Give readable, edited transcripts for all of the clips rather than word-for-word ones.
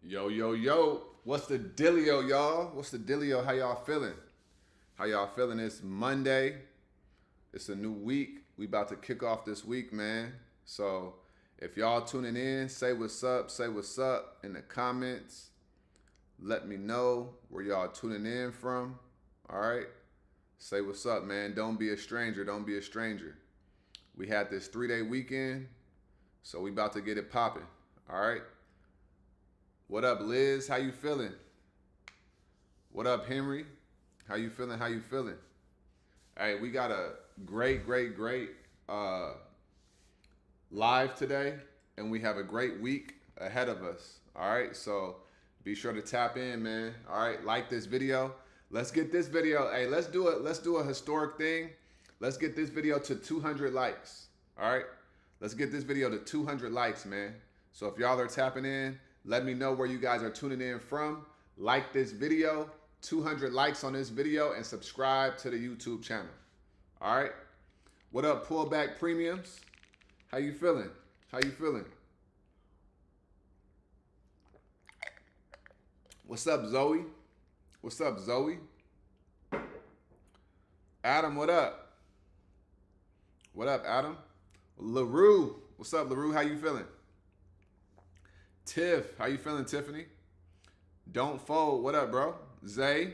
Yo, yo, yo. What's the dealio, y'all? What's the dealio? How y'all feeling? How y'all feeling? It's Monday. It's a new week. We about to kick off this week, man. So if y'all tuning in, say what's up in the comments. Let me know where y'all tuning in from. All right. Say what's up, man. Don't be a stranger. Don't be a stranger. We had this 3-day weekend, so we about to get it popping. All right. What up, Liz? How you feeling? What up, Henry? How you feeling? How you feeling? Hey, we got a great live today, and we have a great week ahead of us. All right, so be sure to tap in, man. All right, like this video. Let's get this video. Hey, let's do it. Let's do a historic thing. Let's get this video to 200 likes. All right, let's get this video to 200 likes, man. So if y'all are tapping in, let me know where you guys are tuning in from. Like this video, 200 likes on this video, and subscribe to the YouTube channel. All right. What up, Pullback Premiums? How you feeling? How you feeling? What's up, Zoe? What's up, Zoe? Adam, what up? What up, Adam? LaRue, what's up, LaRue? How you feeling? Tiff, how you feeling, Tiffany? Don't Fold, what up, bro? Zay,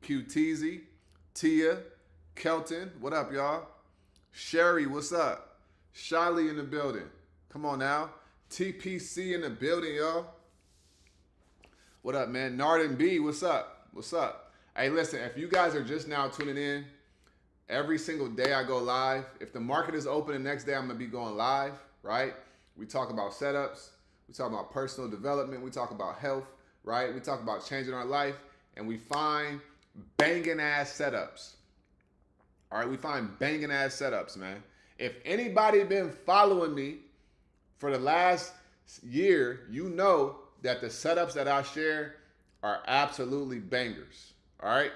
QTZ, Tia, Kelton, what up, y'all? Sherry, what's up? Shiley in the building. Come on now. TPC in the building, y'all. What up, man? Narden B, what's up? What's up? Hey, listen, if you guys are just now tuning in, every single day I go live. If the market is open the next day, I'm going to be going live, right? We talk about setups. We talk about personal development. We talk about health, right? We talk about changing our life, and we find banging ass setups. All right, we find banging ass setups, man. If anybody been following me for the last year, you know that the setups that I share are absolutely bangers. All right,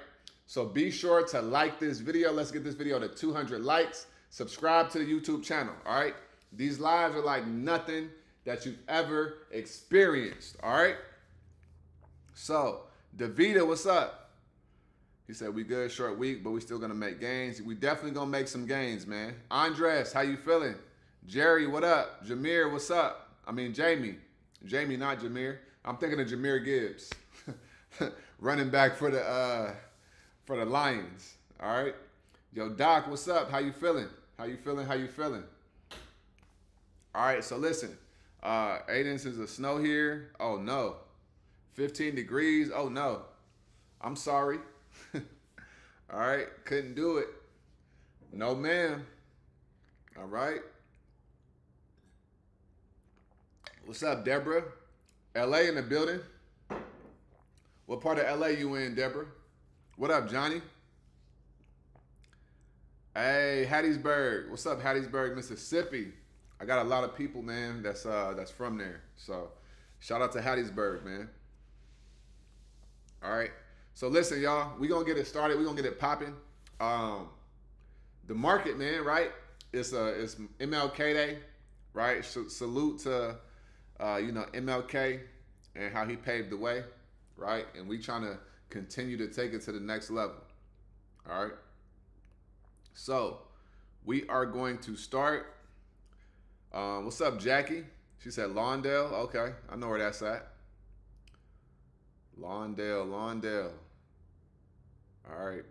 so be sure to like this video. Let's get this video to 200 likes. Subscribe to the YouTube channel. All right, these lives are like nothing that you've ever experienced, all right? So, Davida, what's up? He said, we good, short week, but we still gonna make gains. We definitely gonna make some gains, man. Andres, how you feeling? Jerry, what up? Jameer, what's up? I mean, Jamie. Jamie, not Jameer. I'm thinking of Jameer Gibbs. Running back for the Lions, all right? Yo, Doc, what's up? How you feeling? How you feeling? How you feeling? All right, so listen. 8 inches of snow here. Oh no. 15 degrees. Oh no. I'm sorry. All right. Couldn't do it. No, ma'am. All right. What's up, Deborah? LA in the building. What part of LA you in, Deborah? What up, Johnny? Hey, Hattiesburg. What's up, Hattiesburg, Mississippi? I got a lot of people, man, that's from there. So shout out to Hattiesburg, man. All right. So listen, y'all, we gonna get it started. We gonna get it popping. The market, man, right? It's MLK Day, right? Salute to MLK and how he paved the way, right? And we trying to continue to take it to the next level. All right. So we are going to start. What's up, Jackie? She said Lawndale. Okay, I know where that's at. Lawndale. All right.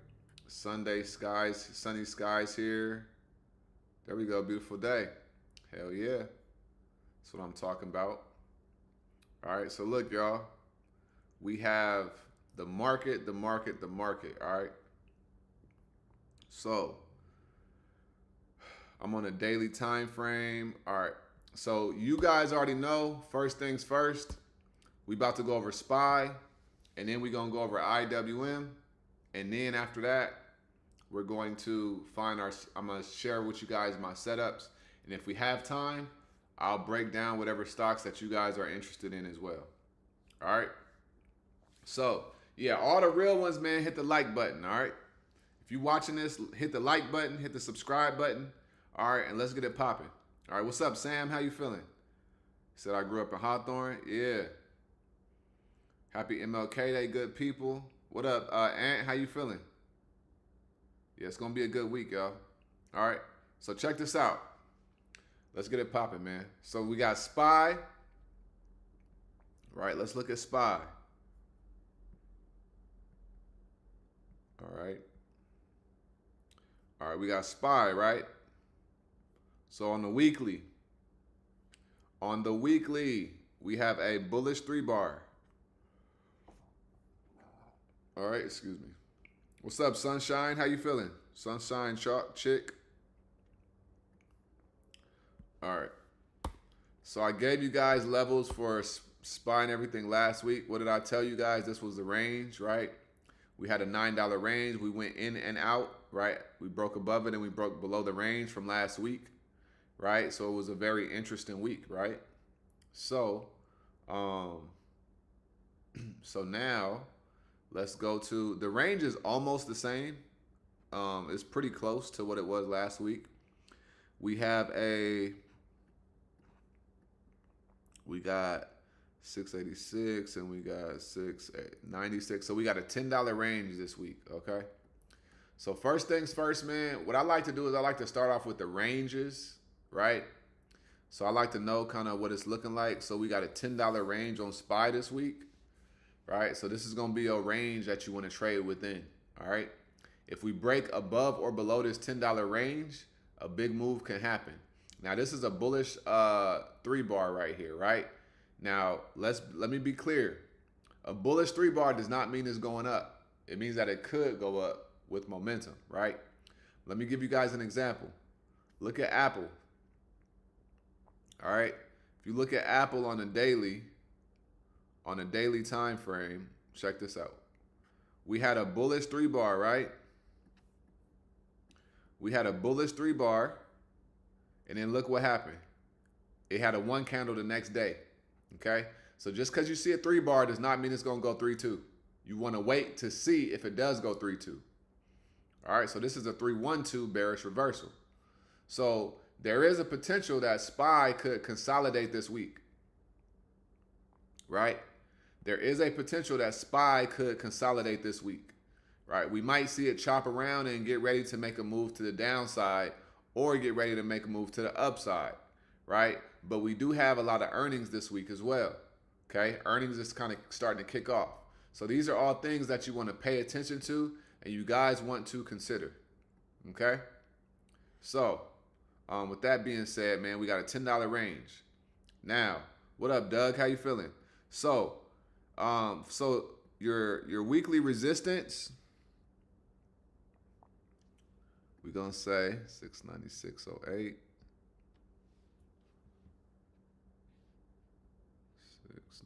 Sunny skies here. There we go, beautiful day. Hell yeah. That's what I'm talking about. All right, so look, y'all. We have the market, all right? So, I'm on a daily time frame. All right. So you guys already know, first things first, we about to go over SPY, and then we're going to go over IWM. And then after that, we're going to I'm going to share with you guys my setups. And if we have time, I'll break down whatever stocks that you guys are interested in as well. All right. So, yeah, all the real ones, man, hit the like button. All right. If you're watching this, hit the like button, hit the subscribe button. All right, and let's get it popping. All right, what's up, Sam? How you feeling? He said, I grew up in Hawthorne. Yeah. Happy MLK Day, good people. What up, Ant? How you feeling? Yeah, it's gonna be a good week, y'all. All right. So check this out. Let's get it popping, man. So we got SPY. Right. Let's look at SPY. All right. All right. We got SPY, right? So on the weekly, we have a bullish 3-bar. All right, excuse me. What's up, Sunshine? How you feeling? Sunshine chick. All right. So I gave you guys levels for SPY and everything last week. What did I tell you guys? This was the range, right? We had a $9 range. We went in and out, right? We broke above it and we broke below the range from last week, right? So it was a very interesting week, right? So, so now let's go to the range is almost the same. It's pretty close to what it was last week. We got 686 and we got 696. So we got a $10 range this week, okay? So first things first, man, what I like to do is I like to start off with the ranges, right? So I like to know kind of what it's looking like. So we got a $10 range on SPY this week, right? So this is going to be a range that you want to trade within, all right? If we break above or below this $10 range, a big move can happen. Now, this is a bullish 3-bar right here, right? Now, let me be clear. A bullish 3-bar does not mean it's going up. It means that it could go up with momentum, right? Let me give you guys an example. Look at Apple. All right? If you look at Apple on a daily time frame, check this out. We had a bullish 3-bar, right? We had a bullish 3-bar, and then look what happened. It had a 1 candle the next day, okay? So just because you see a 3-bar does not mean it's going to go 3-2. You want to wait to see if it does go 3-2. All right, so this is a 3-1-2 bearish reversal. So there is a potential that SPY could consolidate this week, right? There is a potential that SPY could consolidate this week, right? We might see it chop around and get ready to make a move to the downside or get ready to make a move to the upside, right? But we do have a lot of earnings this week as well, okay? Earnings is kind of starting to kick off. So these are all things that you want to pay attention to and you guys want to consider, okay? So with that being said, man, we got a $10 range. Now, what up, Doug? How you feeling? So, your weekly resistance, we're gonna say 696.08.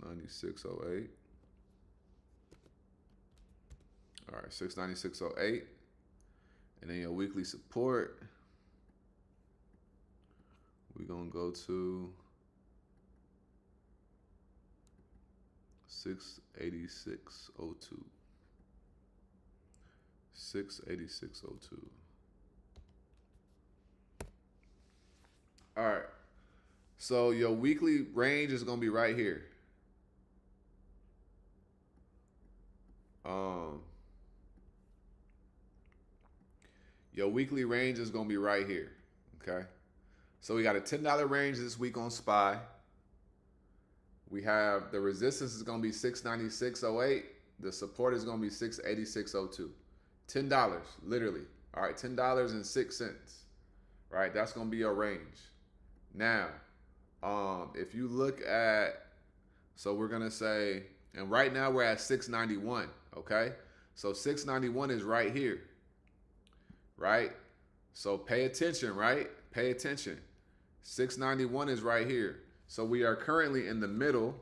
696.08. All right, 696.08. And then your weekly support, we're gonna go to 686.02. 686.02. All right. So your weekly range is gonna be right here. Your weekly range is gonna be right here. Okay. So we got a $10 range this week on SPY. We have the resistance is gonna be 696.08. The support is gonna be 686.02. $10, literally. All right, $10.06. Right, that's gonna be your range. Now, if you look at, so we're gonna say, and right now we're at 691. Okay, so 691 is right here. Right, so pay attention. Right, pay attention. 691 is right here. So we are currently in the middle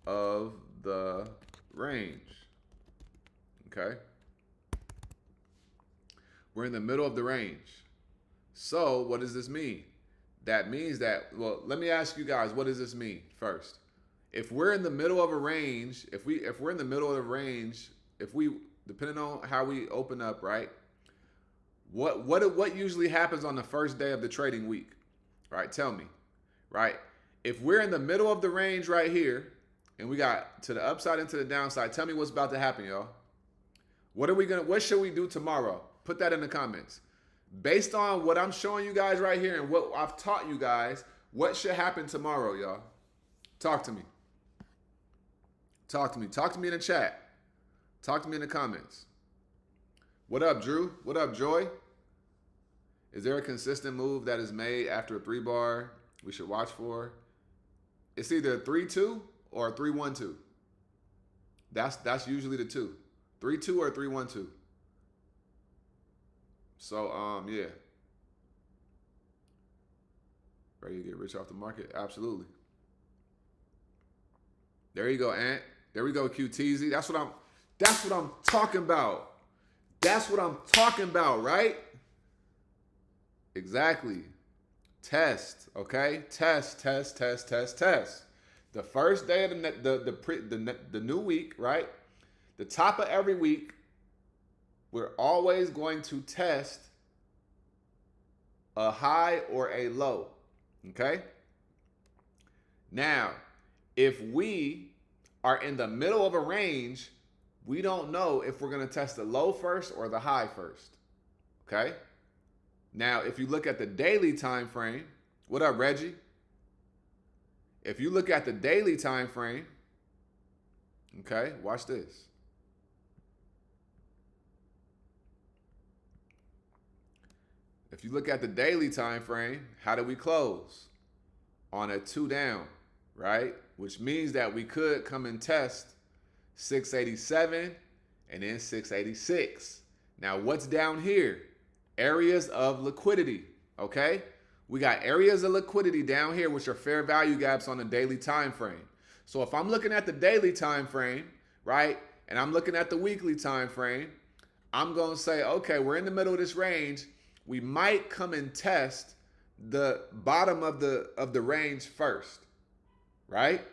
of the range. Okay. We're in the middle of the range. So what does this mean? That means that, well, let me ask you guys, what does this mean first? If we're in the middle of a range, if we're in the middle of the range, depending on how we open up, right? What usually happens on the first day of the trading week? Right? Tell me. Right? If we're in the middle of the range right here, And we got to the upside and to the downside. Tell me what's about to happen, y'all. What should we do tomorrow? Put that in the comments. Based on what I'm showing you guys right here and what I've taught you guys, what should happen tomorrow, y'all? Talk to me. Talk to me. Talk to me in the chat. Talk to me in the comments. What up, Drew? What up, Joy? Is there a consistent move that is made after a 3-bar we should watch for? It's either a 3-2 or a 3-1-2. That's usually the two. 3-2 or 3-1-2. So yeah. Ready to get rich off the market? Absolutely. There you go, Ant. There we go, QTZ. That's what I'm talking about. That's what I'm talking about, right? Exactly. Test, okay? Test. The first day of the new week, right? The top of every week, we're always going to test a high or a low, okay? Now, if we are in the middle of a range, we don't know if we're going to test the low first or the high first, okay? Now, if you look at the daily time frame, what up, Reggie? If you look at the daily time frame, okay, watch this. If you look at the daily time frame, how do we close? On a 2 down, right? Which means that we could come and test 687 and then 686. Now, what's down here? Areas of liquidity, okay? We got areas of liquidity down here, which are fair value gaps on the daily time frame. So if I'm looking at the daily time frame, right, and I'm looking at the weekly time frame, I'm going to say, okay, we're in the middle of this range. We might come and test the bottom of the range first, right?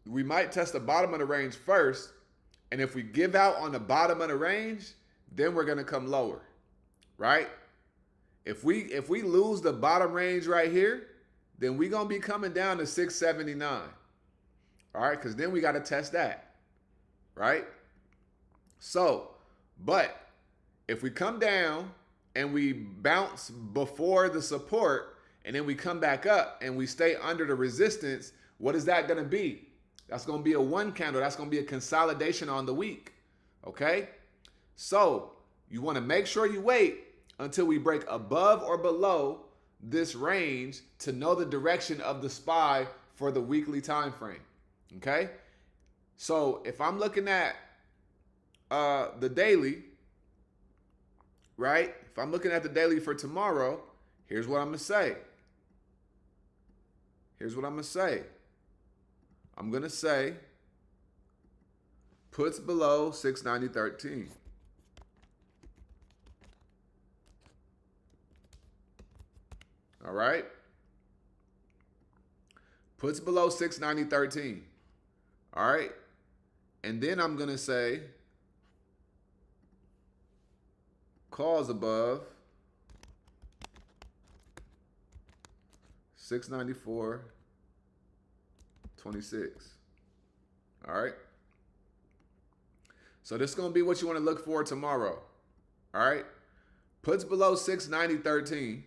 We might test the bottom of the range first, and if we give out on the bottom of the range, then we're gonna come lower, right? If we lose the bottom range right here, then we're gonna be coming down to 679. All right, because then we got to test that, right? So, but if we come down and we bounce before the support and then we come back up and we stay under the resistance, what is that going to be? That's going to be a 1 candle. That's going to be a consolidation on the week, okay? So you want to make sure you wait until we break above or below this range to know the direction of the SPY for the weekly time frame, okay? So if I'm looking at the daily, right? If I'm looking at the daily for tomorrow, here's what I'm going to say. Here's what I'm going to say. I'm going to say puts below 690.13. All right? Puts below 690.13. All right? And then I'm going to say calls above 694.26. All right. So this is going to be what you want to look for tomorrow. All right. Puts below 690.13,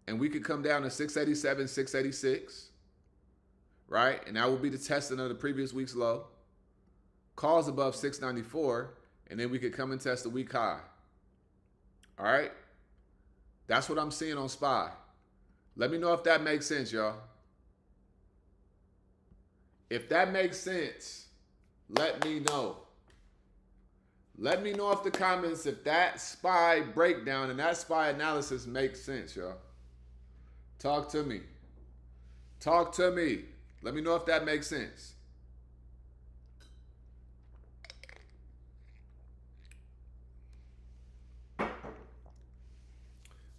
and we could come down to 687, 686. Right. And that will be the testing of the previous week's low. Calls above 694, and then we could come and test the week high. All right. That's what I'm seeing on SPY. Let me know if that makes sense, y'all. If that makes sense, let me know. Let me know if the comments, if that SPY breakdown and that SPY analysis makes sense, y'all. Talk to me. Talk to me. Let me know if that makes sense.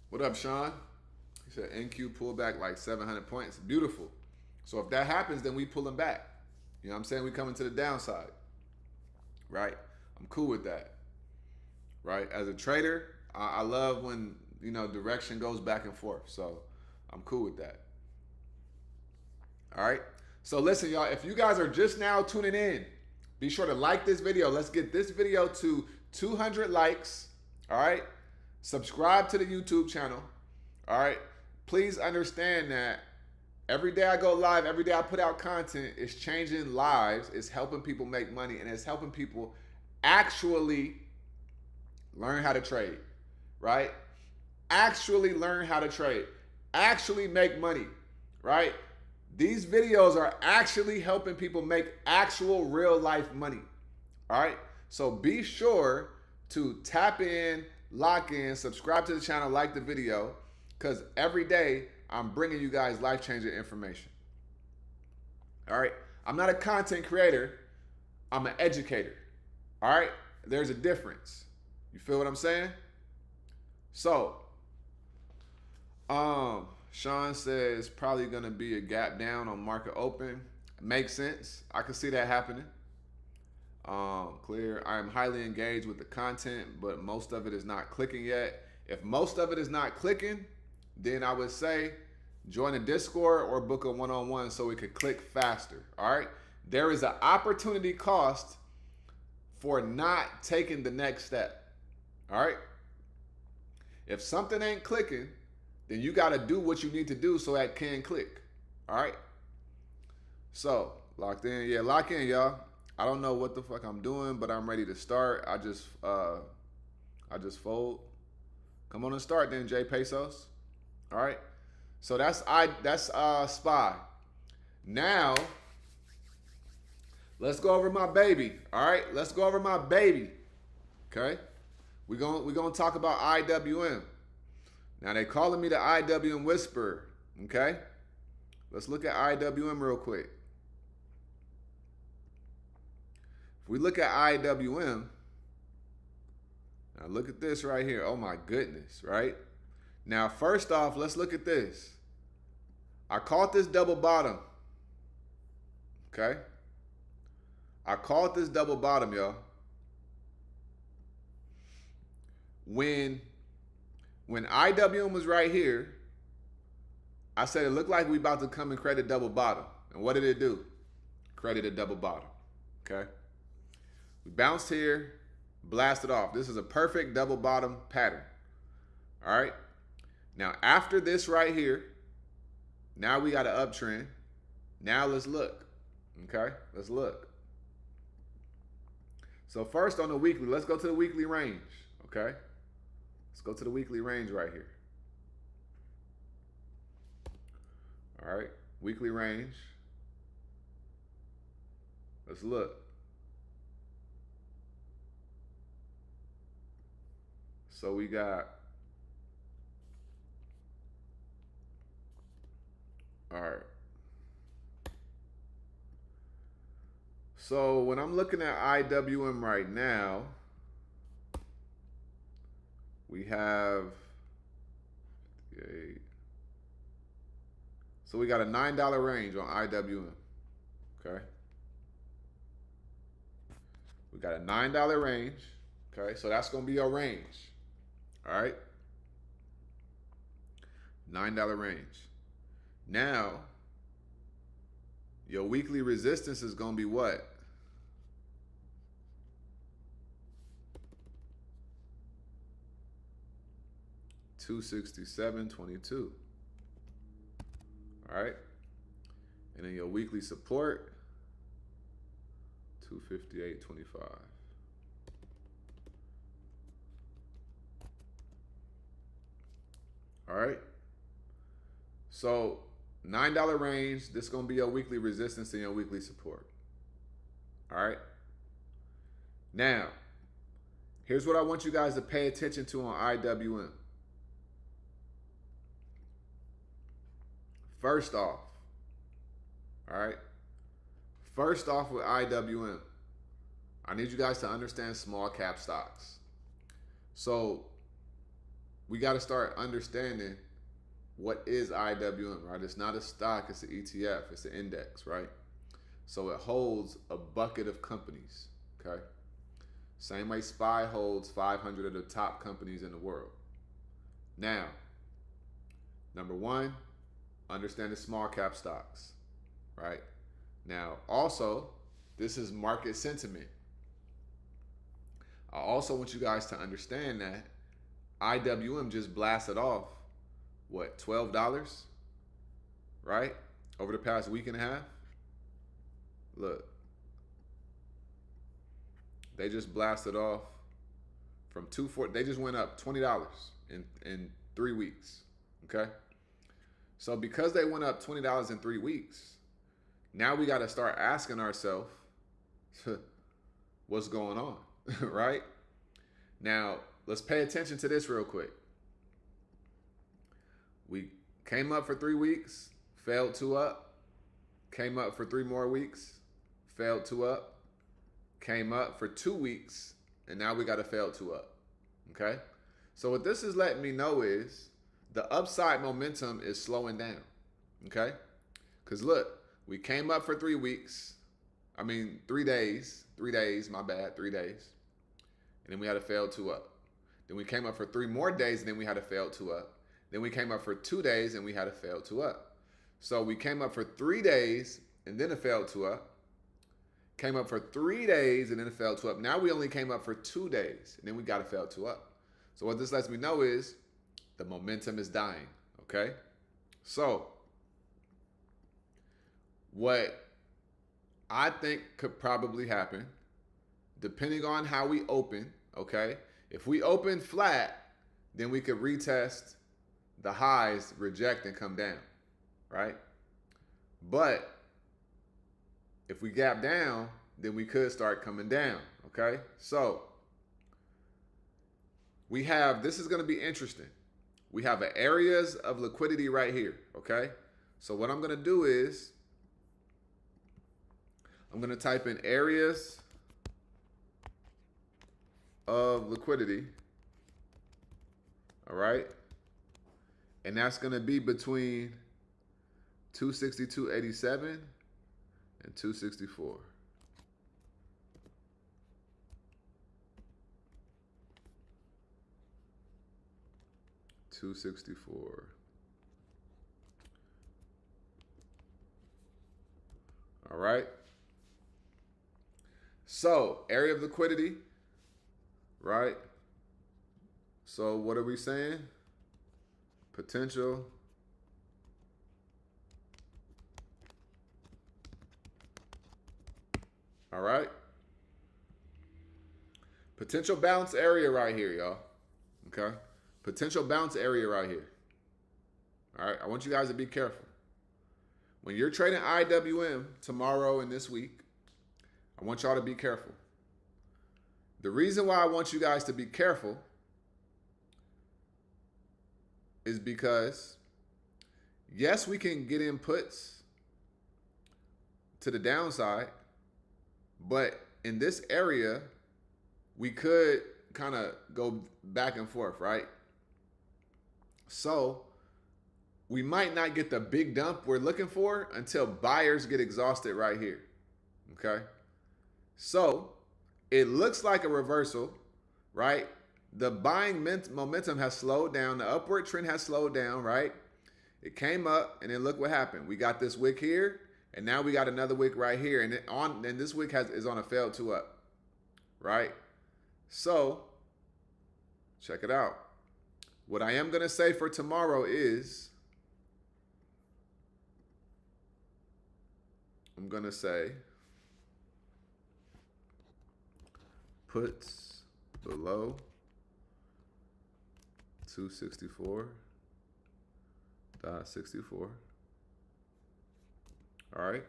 What up, Sean? He said NQ pull back like 700 points. Beautiful. So if that happens, then we pull them back. You know what I'm saying? We coming to the downside. Right? I'm cool with that. Right? As a trader, I love when, you know, direction goes back and forth. So I'm cool with that. All right? So listen, y'all, if you guys are just now tuning in, be sure to like this video. Let's get this video to 200 likes. All right. Subscribe to the YouTube channel. All right. Please understand that every day I go live, every day I put out content, it's changing lives. It's helping people make money, and it's helping people actually learn how to trade, right? Actually learn how to trade, actually make money, right? These videos are actually helping people make actual real life money, all right? So be sure to tap in, lock in, subscribe to the channel, like the video, because every day I'm bringing you guys life-changing information, all right? I'm not a content creator, I'm an educator, all right? There's a difference. You feel what I'm saying? So, Sean says probably gonna be a gap down on market open. Makes sense. I can see that happening. Clear. I am highly engaged with the content, but most of it is not clicking yet. If most of it is not clicking, then I would say join a Discord or book a one-on-one so we could click faster. All right. There is an opportunity cost for not taking the next step. All right. If something ain't clicking, then you got to do what you need to do so that can click. All right. So locked in. Yeah, lock in, y'all. I don't know what the fuck I'm doing, but I'm ready to start. I just fold. Come on and start then, J Pesos. All right. So that's SPY. Now let's go over my baby. All right. Let's go over my baby. Okay. We're gonna talk about IWM. Now they calling me the IWM whisperer, okay? Let's look at IWM real quick. If we look at IWM, now look at this right here. Oh my goodness, right? Now first off, let's look at this. I caught this double bottom, okay? I caught this double bottom, y'all. When IWM was right here, I said it looked like we about to come and create a double bottom. And what did it do? Created a double bottom, okay? We bounced here, blasted off. This is a perfect double bottom pattern, all right? Now, after this right here, now we got an uptrend. Now let's look, okay? Let's look. So first on the weekly, let's go to the weekly range, okay? Let's go to the weekly range right here. All right, weekly range. Let's look. So we got, all right. So when I'm looking at IWM right now, we have 58. So we got a $9 range on IWM, okay? We got a $9 range, okay? So that's gonna be your range, all right? $9 range. Now, your weekly resistance is gonna be what? $267.22. All right. And then your weekly support, $258.25. All right. So $9 range, this is going to be your weekly resistance and your weekly support. All right. Now, here's what I want you guys to pay attention to on IWM. First off, all right? First off with IWM, I need you guys to understand small cap stocks. So we got to start understanding what is IWM, right? It's not a stock, it's an ETF, it's an index, right? So it holds a bucket of companies, okay? Same way SPY holds 500 of the top companies in the world. Now, number one, understand the small cap stocks, right? Now, also, this is market sentiment. I also want you guys to understand that IWM just blasted off, what, $12, right? Over the past week and a half. Look, they just blasted off from 240. They just went up $20 in 3 weeks. Okay, so because they went up $20 in 3 weeks, now we got to start asking ourselves, what's going on, right? Now let's pay attention to this real quick. We came up for 3 weeks, failed 2 up, came up for 3 more weeks, failed 2 up, came up for 2 weeks, and now we got to fail 2 up. Okay? So what this is letting me know is the upside momentum is slowing down. Okay? Because look, we came up for 3 weeks. 3 days. 3 days, my bad, 3 days. And then we had to fail 2 up. Then we came up for 3 more days, and then we had to fail 2 up. Then we came up for 2 days, and we had to fail 2 up. So we came up for 3 days, and then it failed 2 up. Came up for 3 days, and then it fell 2 up. Now we only came up for 2 days, and then we got to fail 2 up. So what this lets me know is the momentum is dying, okay? So what I think could probably happen, depending on how we open, okay? If we open flat, then we could retest the highs, reject, and come down, right? But if we gap down, then we could start coming down, okay? So we have, this is going to be interesting. We have areas of liquidity right here, okay? So what I'm going to do is I'm going to type in areas of liquidity, all right? And that's going to be between 262.87 and 264. $264. All right. So area of liquidity, right? So what are we saying? Potential all right. Potential bounce area right here, y'all. Okay. Potential bounce area right here. All right. I want you guys to be careful. When you're trading IWM tomorrow and this week, I want y'all to be careful. The reason why I want you guys to be careful is because, yes, we can get inputs to the downside, but in this area, we could kind of go back and forth, right? So we might not get the big dump we're looking for until buyers get exhausted right here, okay? So it looks like a reversal, right? The buying momentum has slowed down. The upward trend has slowed down, right? It came up, and then look what happened. We got this wick here, and now we got another wick right here, and this wick is on a failed 2 up, right? So check it out. What I am going to say for tomorrow is I'm going to say puts below 264.64. All right.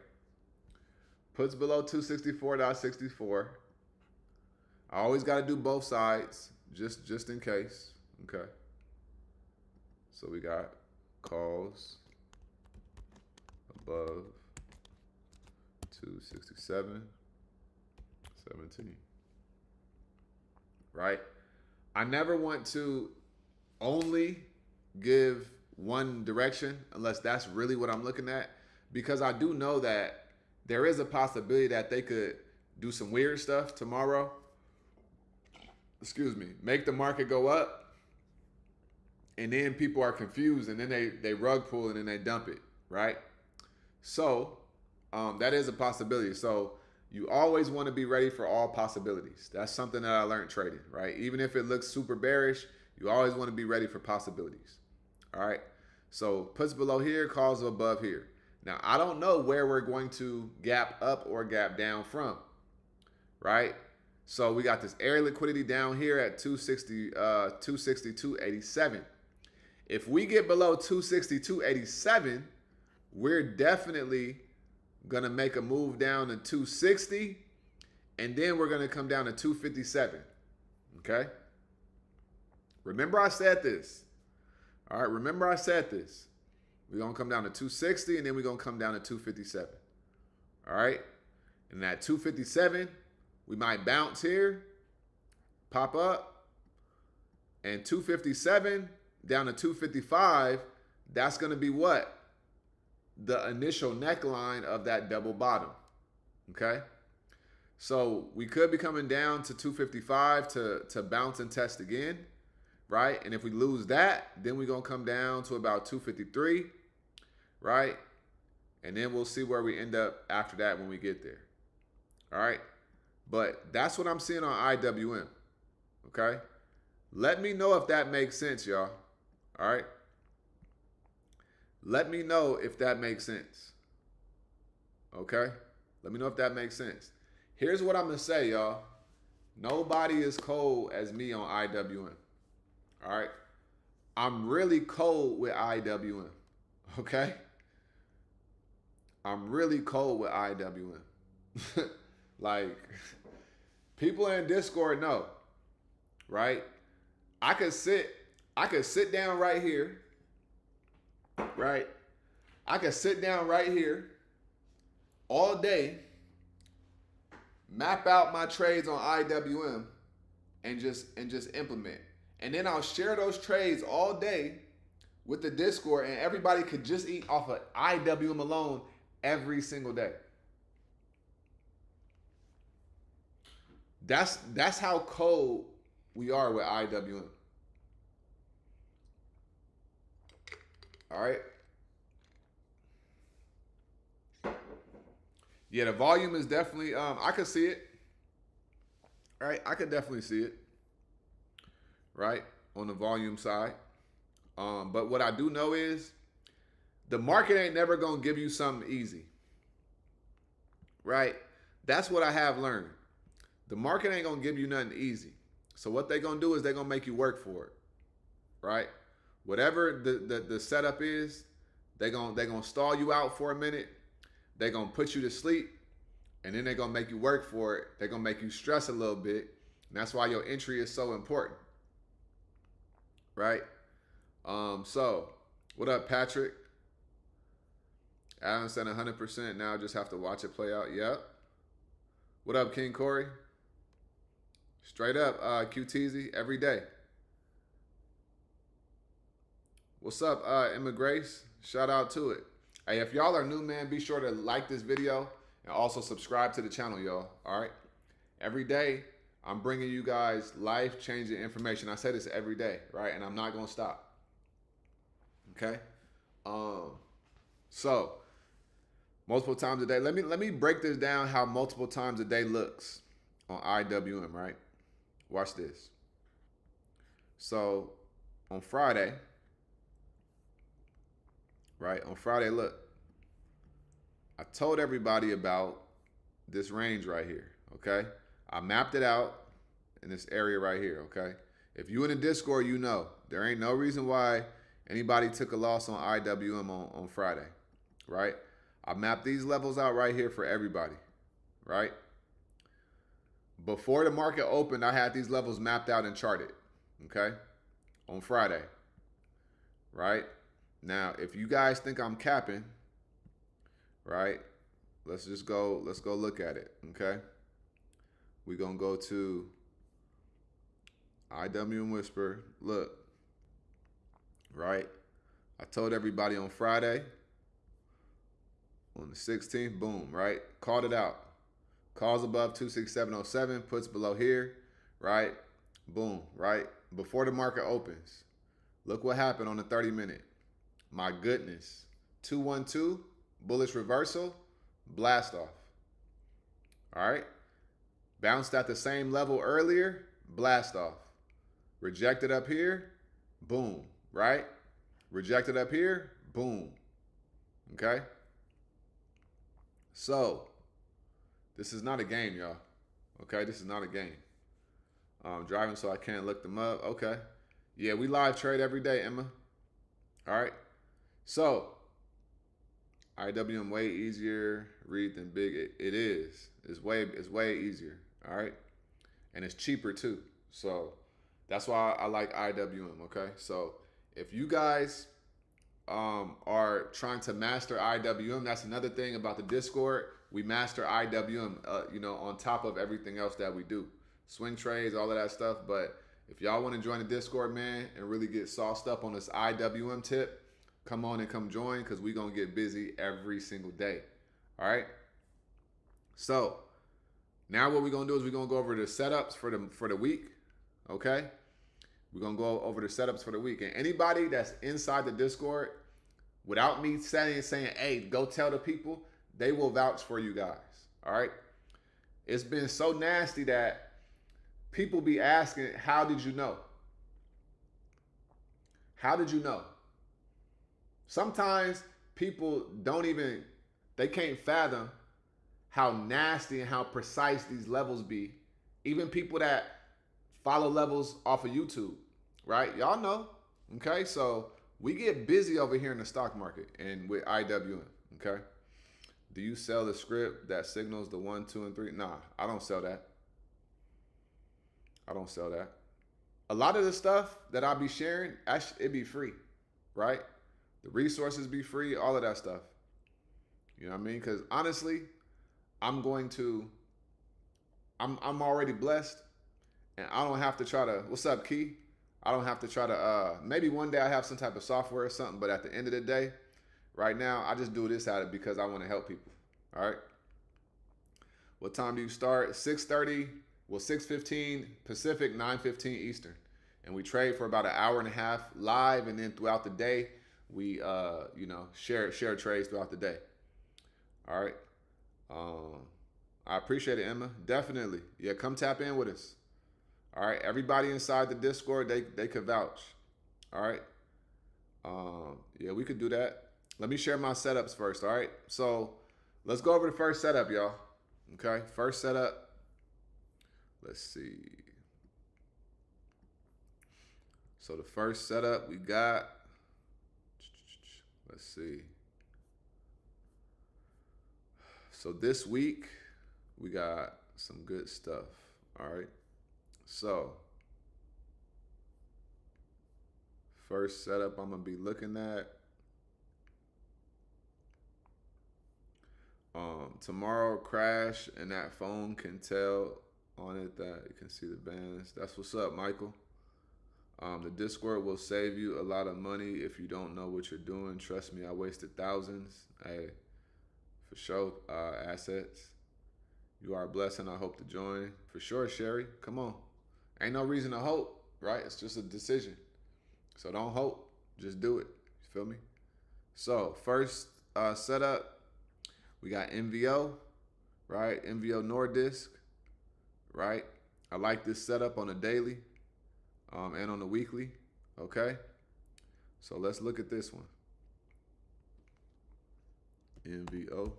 Puts below 264.64. I always got to do both sides just in case. Okay. So we got calls above 267.17. Right? I never want to only give one direction unless that's really what I'm looking at, because I do know that there is a possibility that they could do some weird stuff tomorrow. Excuse me. Make the market go up, and then people are confused, and then they rug pull, and then they dump it, right? So That is a possibility. So you always want to be ready for all possibilities. That's something that I learned trading, right? Even if it looks super bearish, you always want to be ready for possibilities. All right. So puts below here, calls above here. Now, I don't know where we're going to gap up or gap down from, right? So we got this area liquidity down here at 262.87. If we get below 262.87, we're definitely going to make a move down to 260, and then we're going to come down to 257, okay? Remember I said this. All right, remember I said this. We're going to come down to 260, and then we're going to come down to 257. All right? And at 257, we might bounce here, pop up, and 257 down to 255, that's going to be what? The initial neckline of that double bottom, okay? So we could be coming down to 255 to bounce and test again, right? And if we lose that, then we're going to come down to about 253, right? And then we'll see where we end up after that when we get there, all right? But that's what I'm seeing on IWM, okay? Let me know if that makes sense, y'all, all right? Let me know if that makes sense, okay? Let me know if that makes sense. Here's what I'm going to say, y'all. Nobody is cold as me on IWM, all right? I'm really cold with IWM, okay? I'm really cold with IWM. Like, people in Discord know, right? I could sit down right here, right? I could sit down right here all day, map out my trades on IWM, and just implement. And then I'll share those trades all day with the Discord, and everybody could just eat off of IWM alone every single day. That's how cold we are with IWM. All right. Yeah, the volume is definitely, I could see it. All right, I could definitely see it. Right, on the volume side. But what I do know is the market ain't never gonna give you something easy. Right? That's what I have learned. The market ain't gonna give you nothing easy. So what they gonna do is they gonna make you work for it. Right? Whatever the setup is, they gonna stall you out for a minute. They're going to put you to sleep, and then they're going to make you work for it. They're going to make you stress a little bit, and that's why your entry is so important, right? So, what up, Patrick? Adam said 100%. Now just have to watch it play out. Yep. What up, King Corey? Straight up, QTZ, every day. What's up, Emma Grace? Shout out to it. Hey, if y'all are new, man, be sure to like this video and also subscribe to the channel, y'all. All right? Every day, I'm bringing you guys life-changing information. I say this every day, right? And I'm not going to stop. Okay? So, multiple times a day. Let me break this down how multiple times a day looks on IWM, right? Watch this. So, on Friday, right? On Friday, look, I told everybody about this range right here, okay? I mapped it out in this area right here, okay? If you in the Discord, you know. There ain't no reason why anybody took a loss on IWM on Friday, right? I mapped these levels out right here for everybody, right? Before the market opened, I had these levels mapped out and charted, okay? On Friday, right? Now, if you guys think I'm capping, right? Let's go look at it, okay? We're going to go to IWM Whisper. Look, right? I told everybody on Friday, on the 16th, boom, right? Called it out. Calls above 267.07, puts below here, right? Boom, right? Before the market opens. Look what happened on the 30-minute. My goodness. 212, bullish reversal. blast off. All right. Bounced at the same level earlier, blast off. Rejected up here, boom, right? Rejected up here, boom. Okay? So, this is not a game, y'all. Okay? This is not a game. Driving so I can't look them up. Okay. Yeah, we live trade every day, Emma. All right. So, IWM way easier read than big. It is. It's way easier. All right. And it's cheaper too. So that's why I like IWM. Okay. So if you guys are trying to master IWM, that's another thing about the Discord. We master IWM, on top of everything else that we do. Swing trades, all of that stuff. But if y'all want to join the Discord, man, and really get sauced up on this IWM tip, come on and come join, because we're going to get busy every single day. All right? So now what we're going to do is we're going to go over the setups for the week. Okay? We're going to go over the setups for the week. And anybody that's inside the Discord, without me saying, hey, go tell the people, they will vouch for you guys. All right? It's been so nasty that people be asking, how did you know? How did you know? Sometimes people they can't fathom how nasty and how precise these levels be. Even people that follow levels off of YouTube, right? Y'all know, okay? So we get busy over here in the stock market and with IWM, okay? Do you sell the script that signals the 1, 2, and 3? Nah, I don't sell that. I don't sell that. A lot of the stuff that I'll be sharing, it be free, right? The resources be free, all of that stuff. You know what I mean? Because honestly, I'm already blessed, and I don't have to try to, what's up, Key? I don't have to try to, maybe one day I have some type of software or something, but at the end of the day, right now, I just do this at it because I want to help people, all right? What time do you start? 6:30, 6:15 Pacific, 9:15 Eastern. And we trade for about an hour and a half live, and then throughout the day, we, share trades throughout the day. All right. I appreciate it, Emma. Definitely. Yeah, come tap in with us. All right. Everybody inside the Discord, they could vouch. All right. Yeah, we could do that. Let me share my setups first. All right. So let's go over the first setup, y'all. Okay. First setup. Let's see. So the first setup we got, let's see. So this week we got some good stuff. All right. So first setup I'm gonna be looking at. Tomorrow crash, and that phone can tell on it that you can see the bands. That's what's up, Michael. The Discord will save you a lot of money if you don't know what you're doing. Trust me, I wasted thousands. Hey, for sure, assets. You are a blessing. I hope to join. For sure, Sherry. Come on. Ain't no reason to hope, right? It's just a decision. So don't hope. Just do it. You feel me? So first setup, we got NVO, right? NVO Nordisk, right? I like this setup on a daily and on the weekly, okay? So let's look at this one. NVO.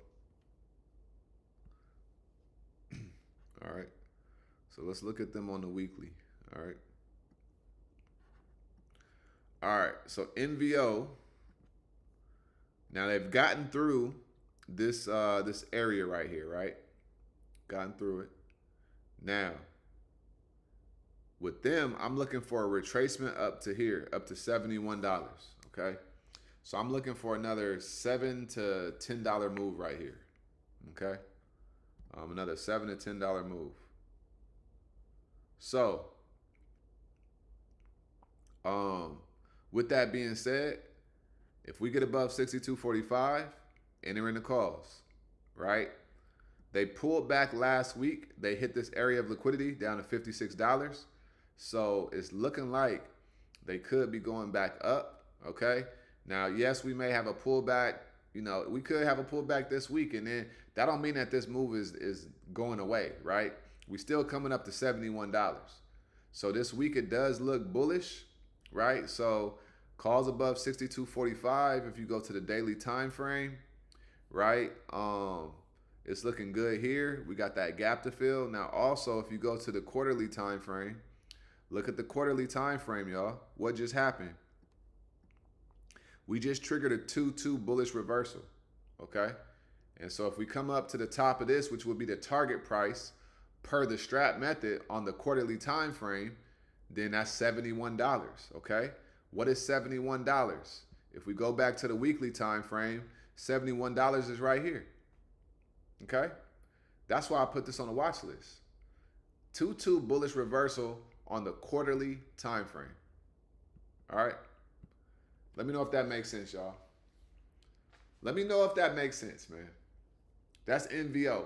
All right. So let's look at them on the weekly, all right? All right, so NVO, now they've gotten through this this area right here, right? Gotten through it. Now, with them, I'm looking for a retracement up to here, up to $71, okay? So I'm looking for another $7 to $10 move right here, okay? Another $7 to $10 move. So, with that being said, if we get above 62.45, enter in the calls, right? They pulled back last week. They hit this area of liquidity down to $56. So it's looking like they could be going back up, okay? Now, yes, we may have a pullback You know, we could have a pullback this week, and then that don't mean that this move is going away, right? We still coming up to $71. So this week it does look bullish, right? So calls above 62.45 if you go to the daily time frame, right? It's looking good here. We got that gap to fill. Now also, if you go to the quarterly time frame, look at the quarterly time frame, y'all. What just happened? We just triggered a 2-2 bullish reversal, okay? And so if we come up to the top of this, which would be the target price per the strap method on the quarterly time frame, then that's $71, okay? What is $71? If we go back to the weekly time frame, $71 is right here, okay? That's why I put this on the watch list. 2-2 bullish reversal on the quarterly time frame, all right? Let me know if that makes sense, y'all. Let me know if that makes sense, man. That's NVO.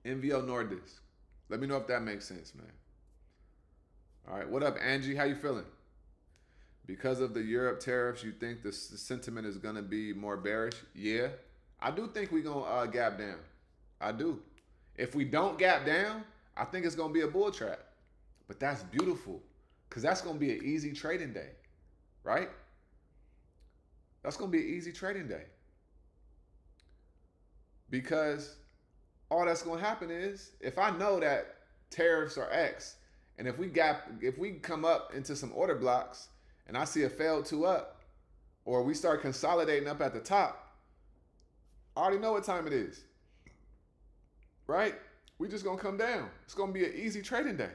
NVO Nordisk. Let me know if that makes sense, man. All right, what up, Angie? How you feeling? Because of the Europe tariffs, you think the sentiment is going to be more bearish? Yeah. I do think we're going to gap down. I do. If we don't gap down, I think it's going to be a bull trap. But that's beautiful because that's going to be an easy trading day. Right? That's going to be an easy trading day. Because all that's going to happen is if I know that tariffs are X, and if we come up into some order blocks and I see a failed 2 up, or we start consolidating up at the top, I already know what time it is. Right? We just going to come down. It's going to be an easy trading day.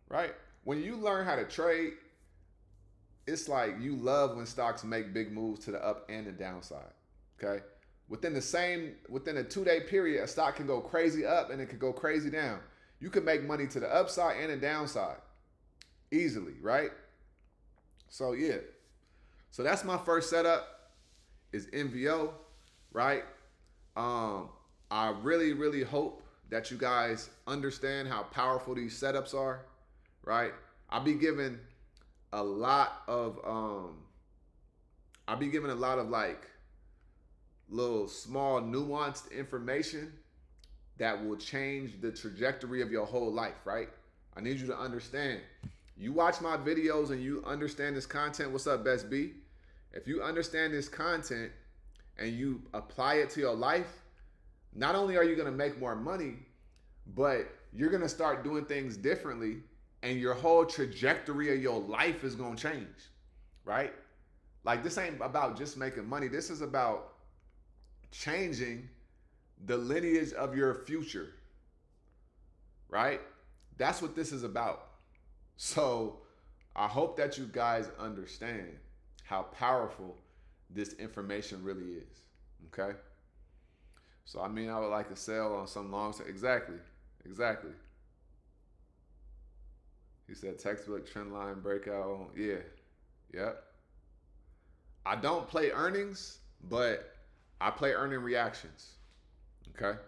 Right? When you learn how to trade, it's like you love when stocks make big moves to the up and the downside, okay? Within a 2-day period, a stock can go crazy up and it can go crazy down. You can make money to the upside and the downside easily, right? So yeah. So that's my first setup is NVO, right? I really, really hope that you guys understand how powerful these setups are, right? I'll be giving a lot of like little small nuanced information that will change the trajectory of your whole life, right? I need you to understand. You watch my videos and you understand this content. What's up, Best B? If you understand this content and you apply it to your life, not only are you going to make more money, but you're going to start doing things differently. And your whole trajectory of your life is going to change, right? Like this ain't about just making money. This is about changing the lineage of your future, right? That's what this is about. So I hope that you guys understand how powerful this information really is, okay? So, I mean, I would like to sell on some long term. Exactly. He said textbook trend line breakout. Yeah. Yep. I don't play earnings, but I play earning reactions. Okay?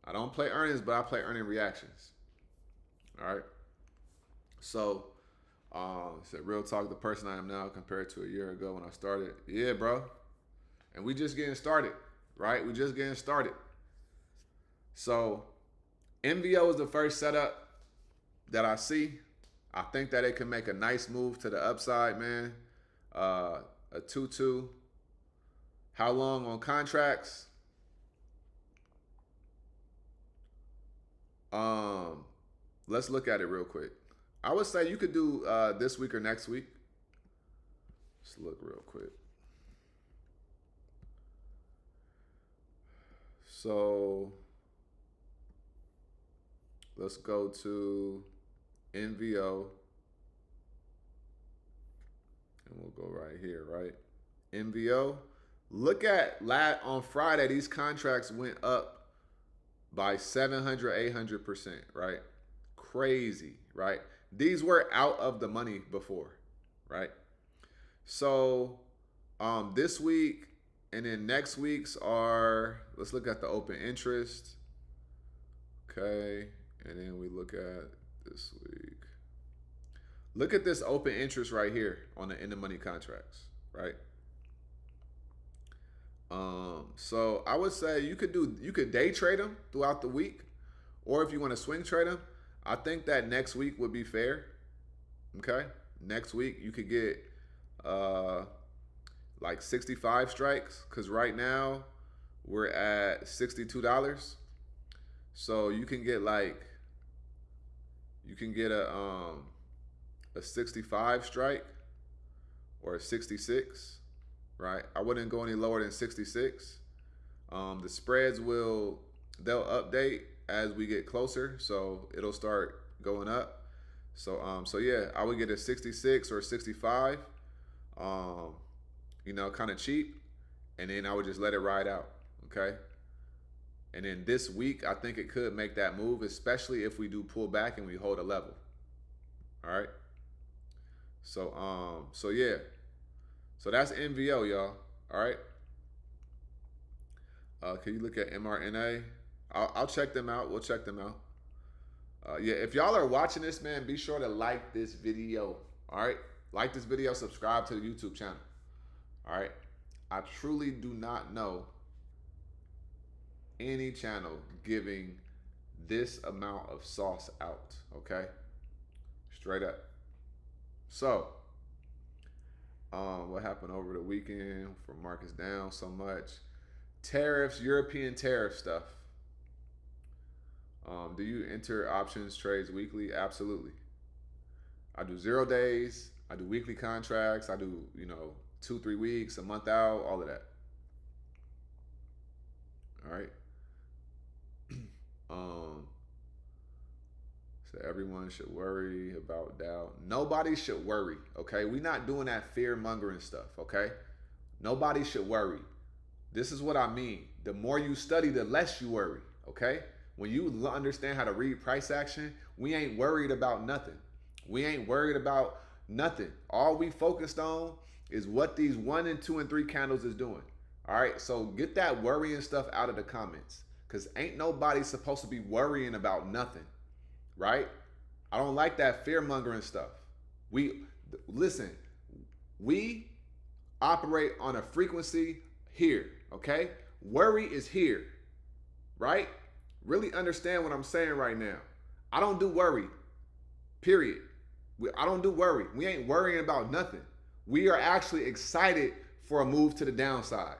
I don't play earnings, but I play earning reactions. All right? So, said real talk, the person I am now compared to a year ago when I started. Yeah, bro. And we just getting started, right? We just getting started. So, NVO is the first setup that I see. I think that it can make a nice move to the upside, man. A 2-2. How long on contracts? Let's look at it real quick. I would say you could do this week or next week. Let's look real quick. So let's go to NVO. And we'll go right here, right? NVO. Look at on Friday, these contracts went up by 700, 800%, right? Crazy, right? These were out of the money before, right? So this week and then next week's are, let's look at the open interest. Okay. And then we look at this week. Look at this open interest right here on the in the money contracts, right? So I would say you could day trade them throughout the week, or if you want to swing trade them, I think that next week would be fair. Okay, next week you could get like 65 strikes, because right now we're at $62. So you can get a 65 strike or a 66, right? I wouldn't go any lower than 66. The spreads they'll update as we get closer, so it'll start going up. So yeah, I would get a 66 or a 65, kind of cheap, and then I would just let it ride out, okay? And then this week, I think it could make that move, especially if we do pull back and we hold a level. All right. So yeah. So that's NVO, y'all. All right. Can you look at mRNA? I'll check them out. We'll check them out. Yeah, if y'all are watching this, man, be sure to like this video. All right. Like this video, subscribe to the YouTube channel. All right. I truly do not know any channel giving this amount of sauce out, okay? Straight up. So, what happened over the weekend for markets down so much? Tariffs, European tariff stuff. Do you enter options trades weekly? Absolutely. I do 0 days. I do weekly contracts. I do, 2-3 weeks, a month out, all of that. All right. So everyone should worry about Dow. Nobody should worry, okay? We're not doing that fear-mongering stuff, okay? Nobody should worry. This is what I mean. The more you study, the less you worry, okay? When you understand how to read price action, we ain't worried about nothing. We ain't worried about nothing. All we focused on is what these 1 and 2 and 3 candles is doing. All right, so get that worrying stuff out of the comments, because ain't nobody supposed to be worrying about nothing, right? I don't like that fear-mongering stuff. Listen, we operate on a frequency here, okay? Worry is here, right? Really understand what I'm saying right now. I don't do worry, period. I don't do worry. We ain't worrying about nothing. We are actually excited for a move to the downside.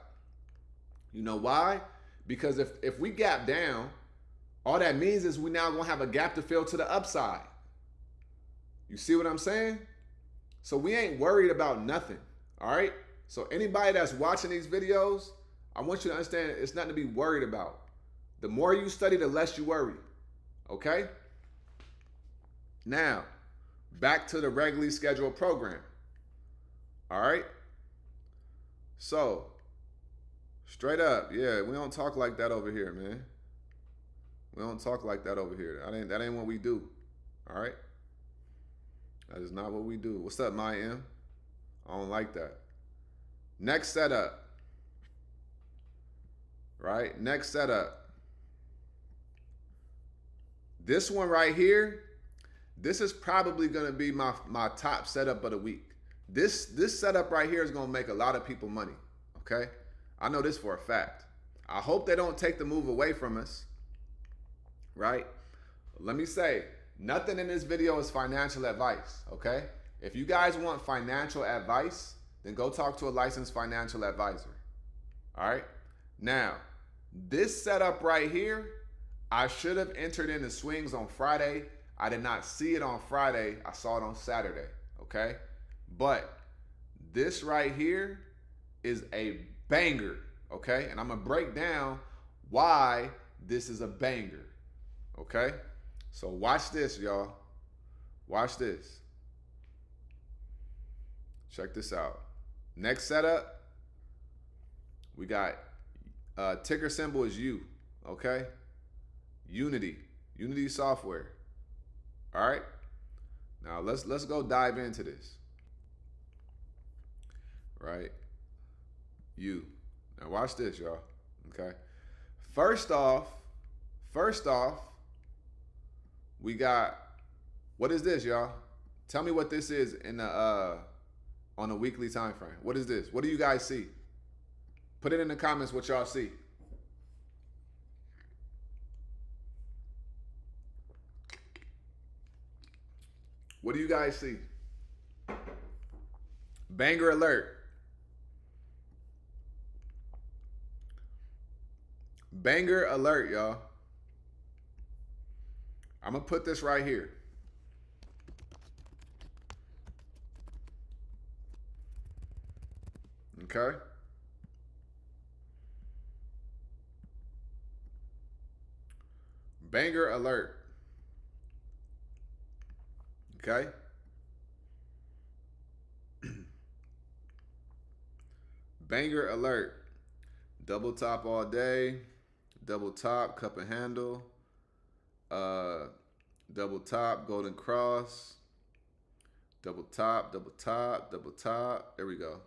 You know why? Because if we gap down, all that means is we now gonna have a gap to fill to the upside. You see what I'm saying? So we ain't worried about nothing, all right? So anybody that's watching these videos, I want you to understand it's nothing to be worried about. The more you study, the less you worry, okay? Now, back to the regularly scheduled program, all right? So, straight up, yeah, we don't talk like that over here, man. We don't talk like that over here. That ain't what we do. All right? That is not what we do. What's up, my M? I don't like that. Next setup. Right? Next setup. This one right here, this is probably going to be my top setup of the week. This setup right here is going to make a lot of people money. Okay? I know this for a fact. I hope they don't take the move away from us, right? Let me say, nothing in this video is financial advice, okay? If you guys want financial advice, then go talk to a licensed financial advisor, all right? Now, this setup right here, I should have entered in the swings on Friday. I did not see it on Friday. I saw it on Saturday, okay? But this right here is a banger, okay? And I'm gonna break down why this is a banger, okay? So watch this, y'all. Watch this. Check this out. Next setup, we got ticker symbol is U, okay? Unity software. All right? Now let's go dive into this. Right? U. Now watch this, y'all. Okay? First off, we got, what is this, y'all? Tell me what this is in the on a weekly time frame. What is this? What do you guys see? Put it in the comments what y'all see. What do you guys see? Banger alert. Banger alert, y'all. I'm going to put this right here. Okay? Banger alert. Okay? Banger alert. Double top all day. Double top, cup and handle. Double top, golden cross. Double top, double top, double top. There we go.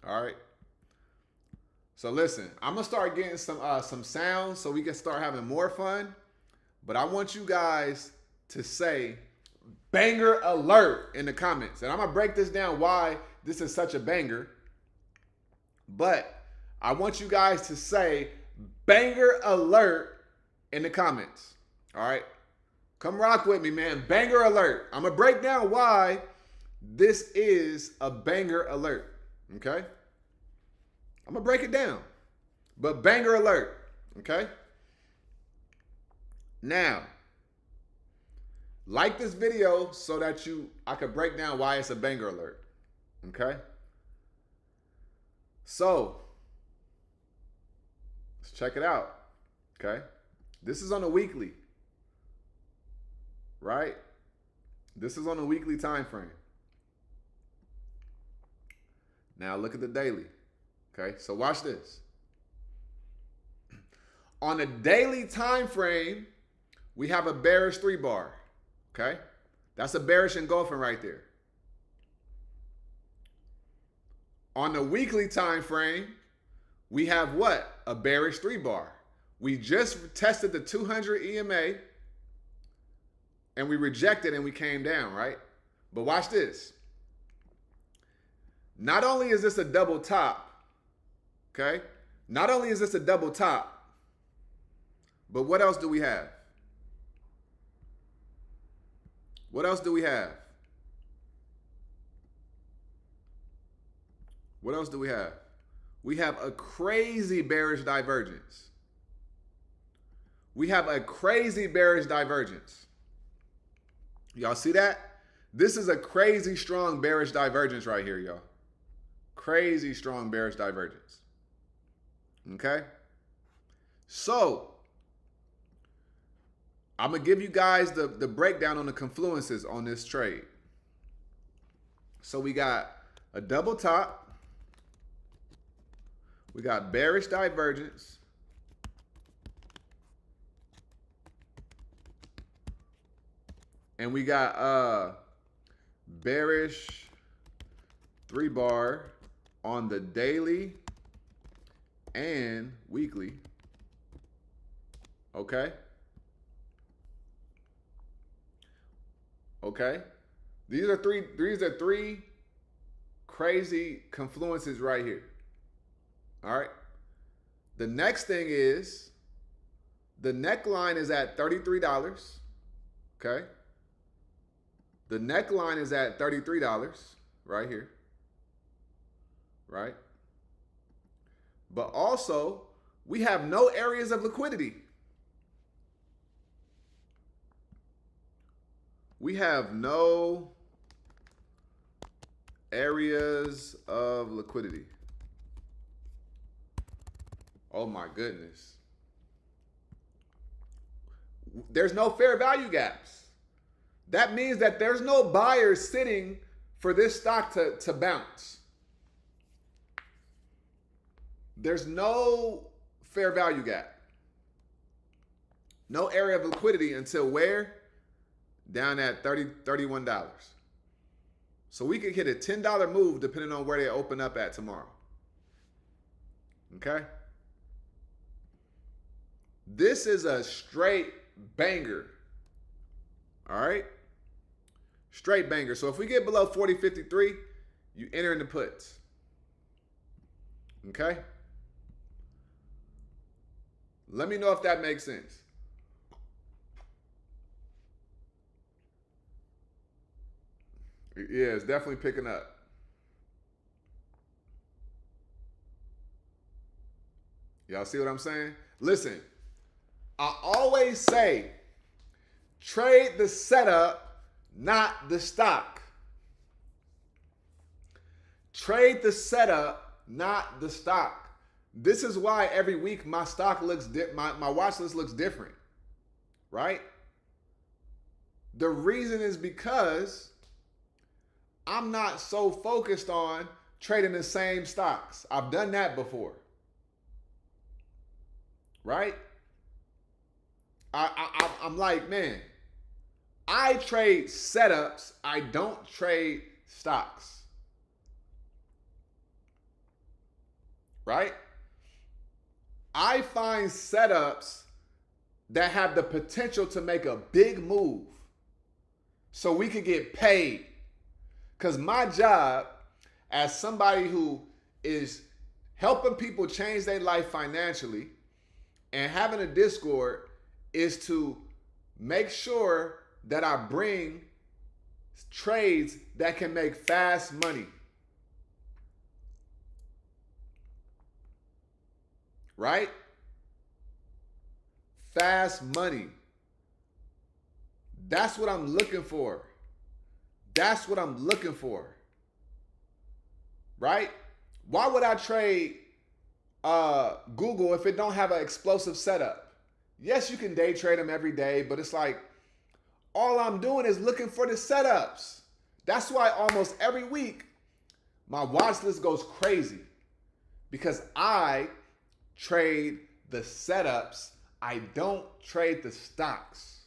All right. So listen, I'm gonna start getting some sounds so we can start having more fun. But I want you guys to say banger alert in the comments. And I'm gonna break this down why this is such a banger. But I want you guys to say banger alert in the comments. All right? Come rock with me, man. Banger alert. I'm gonna break down why this is a banger alert. Okay? I'm gonna break it down. But banger alert. Okay? Now, like this video so that I could break down why it's a banger alert. Okay? So, let's check it out. Okay? This is on a weekly. Right? This is on a weekly time frame. Now look at the daily. Okay? So watch this. On a daily time frame, we have a bearish 3-bar. Okay? That's a bearish engulfing right there. On the weekly time frame, we have what? A bearish 3-bar. We just tested the 200 EMA and we rejected and we came down, right? But watch this. Not only is this a double top, okay? Not only is this a double top, but what else do we have? What else do we have? What else do we have? We have a crazy bearish divergence. We have a crazy bearish divergence. Y'all see that? This is a crazy strong bearish divergence right here, y'all. Crazy strong bearish divergence. Okay? So, I'm going to give you guys the breakdown on the confluences on this trade. So we got a double top. We got bearish divergence. And we got bearish 3-bar on the daily and weekly. Okay? Okay? These are three crazy confluences right here. All right? The next thing is the neckline is at $33. Okay? The neckline is at $33 right here. Right? But also, we have no areas of liquidity. We have no areas of liquidity. Oh my goodness. There's no fair value gaps. That means that there's no buyers sitting for this stock to bounce. There's no fair value gap. No area of liquidity until where? Down at $31. So we could hit a $10 move depending on where they open up at tomorrow. Okay? This is a straight banger. All right? Straight banger. So if we get below 40.53, you enter in the puts. Okay? Let me know if that makes sense. Yeah, it's definitely picking up. Y'all see what I'm saying? Listen, I always say trade the setup, not the stock. Trade the setup, not the stock. This is why every week my stock looks my watch list looks different, right? The reason is because I'm not so focused on trading the same stocks. I've done that before, right? I'm like, man, I trade setups. I don't trade stocks, right? I find setups that have the potential to make a big move so we can get paid. Because my job as somebody who is helping people change their life financially and having a Discord is to make sure that I bring trades that can make fast money. Right? Fast money. That's what I'm looking for. That's what I'm looking for. Right? Why would I trade Google if it don't have an explosive setup? Yes, you can day trade them every day, but it's like all I'm doing is looking for the setups. That's why almost every week my watch list goes crazy because I trade the setups. I don't trade the stocks.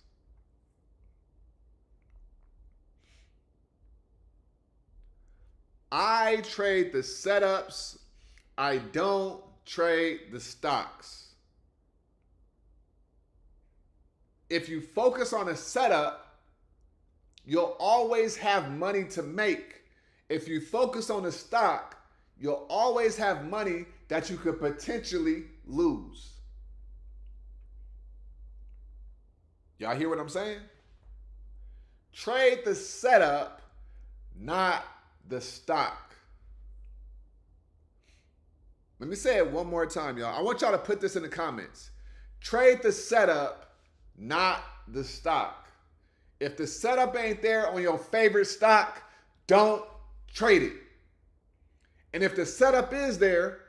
I trade the setups. I don't trade the stocks. If you focus on a setup, you'll always have money to make. If you focus on a stock, you'll always have money that you could potentially lose. Y'all hear what I'm saying? Trade the setup, not the stock. Let me say it one more time, y'all. I want y'all to put this in the comments. Trade the setup, not the stock. If the setup ain't there on your favorite stock, don't trade it. And if the setup is there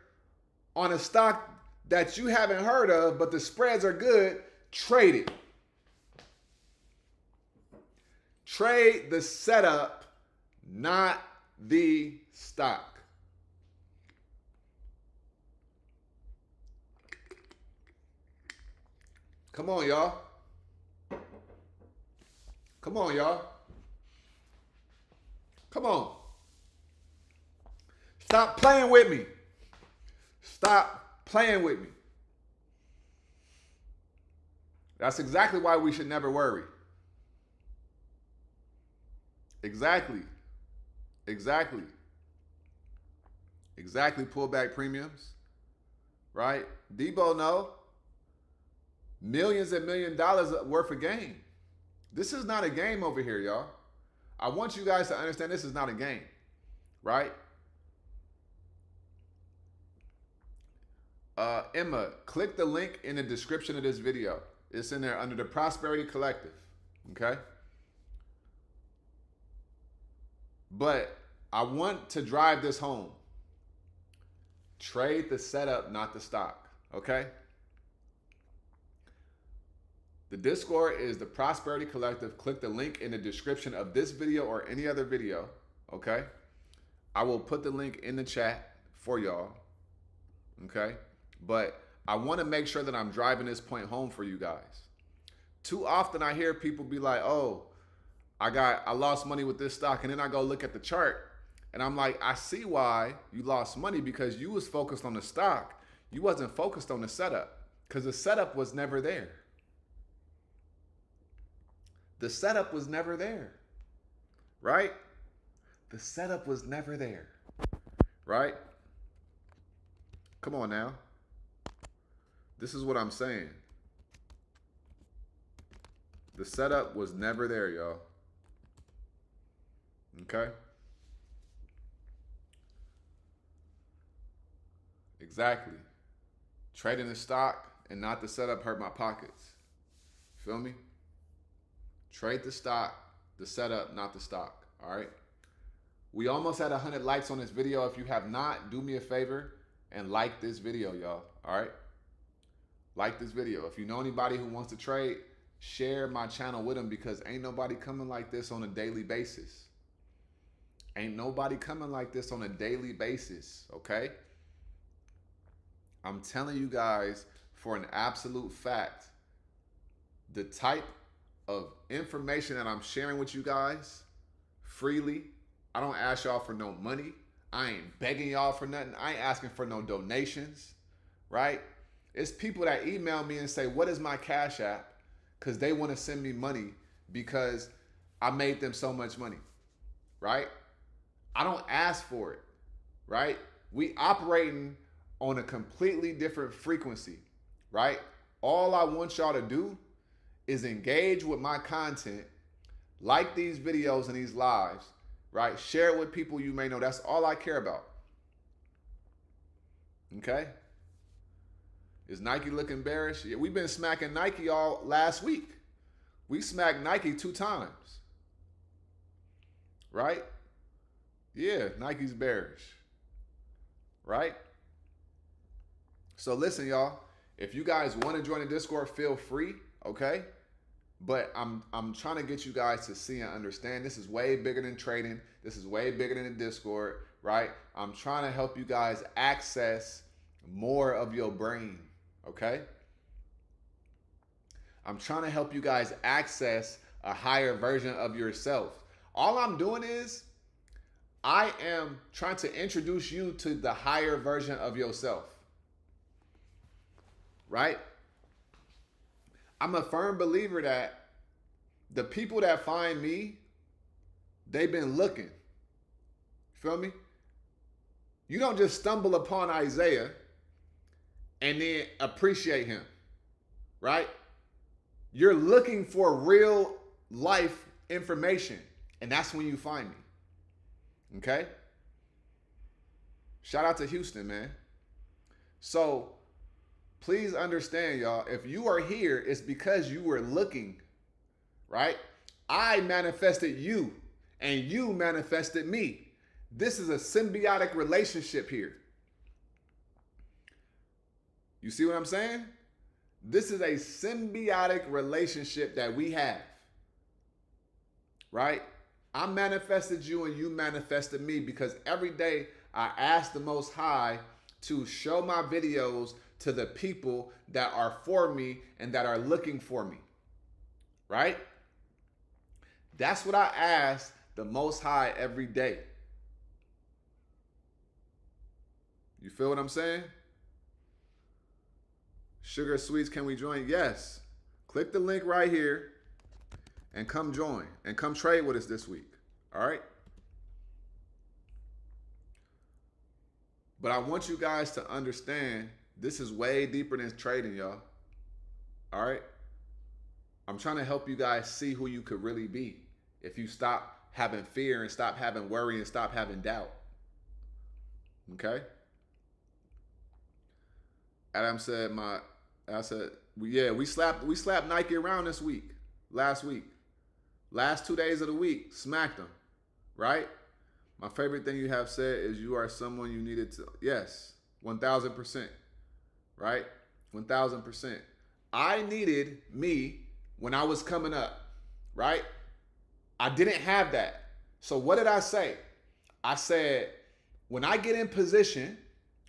on a stock that you haven't heard of, but the spreads are good, trade it. Trade the setup, not the stock. Come on, y'all. Come on, y'all. Come on. Stop playing with me. Stop playing with me. That's exactly why we should never worry. Exactly. Exactly. Exactly. Pullback premiums. Right? Debo know. Millions and $1 million worth of game. This is not a game over here, y'all. I want you guys to understand this is not a game. Right? Emma, click the link in the description of this video. It's in there under the Prosperity Collective. Okay? But I want to drive this home. Trade the setup, not the stock. Okay? The Discord is the Prosperity Collective. Click the link in the description of this video or any other video. Okay? I will put the link in the chat for y'all. Okay? But I want to make sure that I'm driving this point home for you guys. Too often I hear people be like, oh, I lost money with this stock, and then I go look at the chart, and I'm like, I see why you lost money because you was focused on the stock. You wasn't focused on the setup because the setup was never there. The setup was never there, right? The setup was never there, right? Come on now. This is what I'm saying. The setup was never there, y'all. Okay? Exactly. Trading the stock and not the setup hurt my pockets. Feel me? Trade the stock, the setup, not the stock. All right? We almost had 100 likes on this video. If you have not, do me a favor and like this video, y'all. All right? Like this video. If you know anybody who wants to trade, share my channel with them, because ain't nobody coming like this on a daily basis. Ain't nobody coming like this on a daily basis, okay? I'm telling you guys for an absolute fact, the type of information that I'm sharing with you guys freely, I don't ask y'all for no money. I ain't begging y'all for nothing. I ain't asking for no donations, right? It's people that email me and say, what is my Cash App? Because they want to send me money because I made them so much money, right? I don't ask for it, right? We operating on a completely different frequency, right? All I want y'all to do is engage with my content, like these videos and these lives, right? Share it with people you may know. That's all I care about. Okay? Is Nike looking bearish? Yeah, we've been smacking Nike all last week. We smacked Nike 2 times. Right? Yeah, Nike's bearish. Right? So listen, y'all. If you guys want to join the Discord, feel free, okay? But I'm trying to get you guys to see and understand this is way bigger than trading. This is way bigger than the Discord, right? I'm trying to help you guys access more of your brain, okay? I'm trying to help you guys access a higher version of yourself. All I'm doing is I am trying to introduce you to the higher version of yourself, right? I'm a firm believer that the people that find me, they've been looking. Feel me? You don't just stumble upon Isiah and then appreciate him, right? You're looking for real life information, and that's when you find me. Okay? Shout out to Houston, man. So please understand, y'all, if you are here, it's because you were looking, right? I manifested you, and you manifested me. This is a symbiotic relationship here. You see what I'm saying? This is a symbiotic relationship that we have, right? I manifested you and you manifested me because every day I ask the Most High to show my videos to the people that are for me and that are looking for me, right? That's what I ask the Most High every day. You feel what I'm saying? Sugar Sweets, can we join? Yes. Click the link right here and come join and come trade with us this week. All right? But I want you guys to understand this is way deeper than trading, y'all. All right? I'm trying to help you guys see who you could really be if you stop having fear and stop having worry and stop having doubt. Okay? Adam said, we slapped Nike around this week, last week. Last 2 days of the week, smacked them, right? My favorite thing you have said is you are someone you needed to, yes, 1,000%, right? 1,000%. I needed me when I was coming up, right? I didn't have that. So what did I say? I said, when I get in position,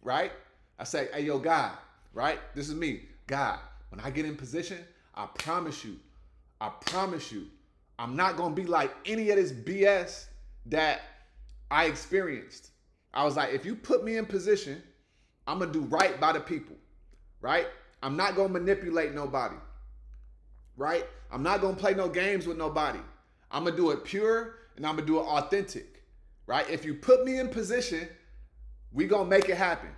right? I say, hey, yo, God, right? This is me, God. When I get in position, I promise you, I'm not going to be like any of this BS that I experienced. I was like, if you put me in position, I'm going to do right by the people, right? I'm not going to manipulate nobody, right? I'm not going to play no games with nobody. I'm going to do it pure and I'm going to do it authentic, right? If you put me in position, we going to make it happen,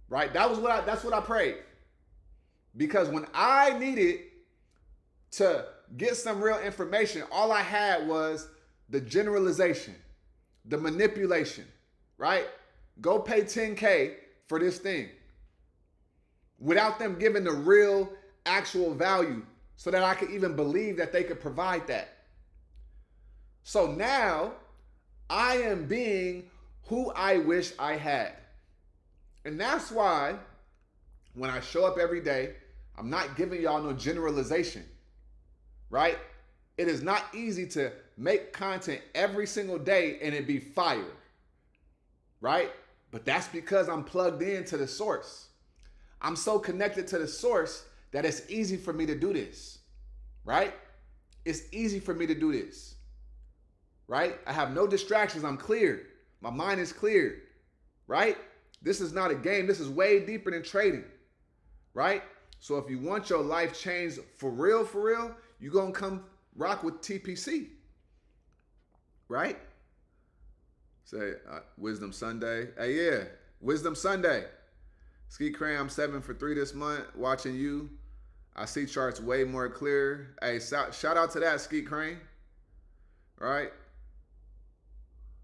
right? That's what I prayed. Because when I needed to get some real information, all I had was the generalization, the manipulation, right? Go pay 10K for this thing without them giving the real actual value so that I could even believe that they could provide that. So now I am being who I wish I had. And that's why when I show up every day, I'm not giving y'all no generalization, right? It is not easy to make content every single day and it be fire, right? But that's because I'm plugged into the source. I'm so connected to the source that it's easy for me to do this, right? It's easy for me to do this, right? I have no distractions. I'm clear. My mind is clear, right? This is not a game. This is way deeper than trading, right? So if you want your life changed for real, you're going to come rock with TPC, right? Say Wisdom Sunday. Hey, yeah, Wisdom Sunday. Skeet Crane, I'm 7 for 3 this month. Watching you. I see charts way more clear. Hey, shout out to that, Skeet Crane. Right?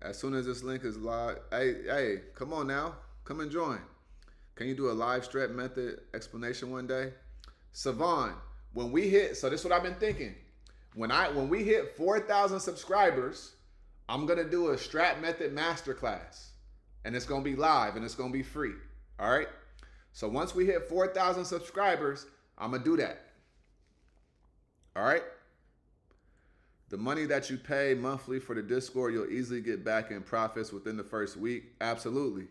As soon as this link is live. Hey, come on now. Come and join. Can you do a live stretch method explanation one day? Savon, when we hit, so this is what I've been thinking. When we hit 4,000 subscribers, I'm gonna do a strat method masterclass. And it's gonna be live and it's gonna be free. All right? So once we hit 4,000 subscribers, I'm gonna do that. All right? The money that you pay monthly for the Discord, you'll easily get back in profits within the first week. Absolutely.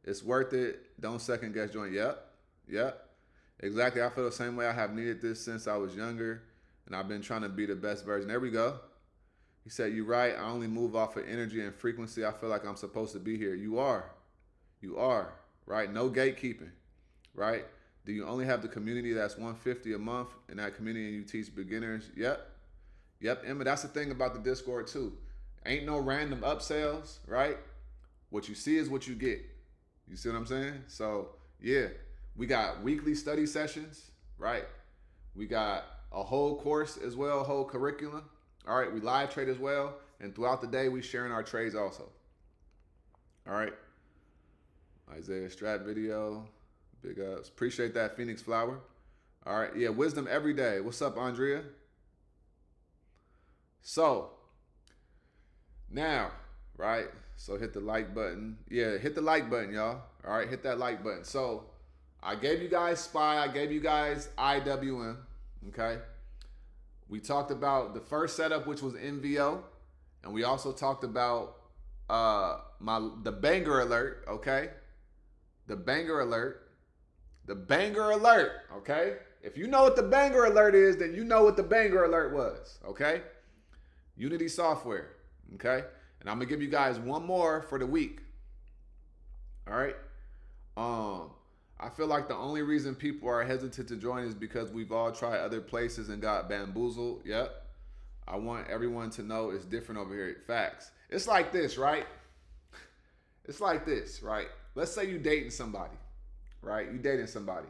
It's worth it. Don't second guess join. Yep. Exactly. I feel the same way. I have needed this since I was younger, and I've been trying to be the best version. There we go. He said, you're right. I only move off of energy and frequency. I feel like I'm supposed to be here. You are, right? No gatekeeping, right? Do you only have the community that's $150 a month in that community and you teach beginners? Yep, Emma, that's the thing about the Discord too. Ain't no random upsells, right? What you see is what you get. You see what I'm saying? So yeah, we got weekly study sessions, right? We got a whole course as well, a whole curriculum. All right, we live trade as well. And throughout the day, we sharing our trades also. All right. Isaiah Strat video. Big ups. Appreciate that, Phoenix Flower. All right. Yeah, wisdom every day. What's up, Andrea? So, now, right? So hit the like button. Yeah, hit the like button, y'all. All right, hit that like button. So, I gave you guys SPY. I gave you guys IWM. Okay? We talked about the first setup, which was NVO. And we also talked about the banger alert, okay? The banger alert. The banger alert, okay? If you know what the banger alert is, then you know what the banger alert was, okay? Unity software, okay? And I'm gonna give you guys one more for the week. All right. I feel like the only reason people are hesitant to join is because we've all tried other places and got bamboozled. Yep. I want everyone to know it's different over here. Facts. It's like this, right? It's like this, right? Let's say you dating somebody, right? You dating somebody.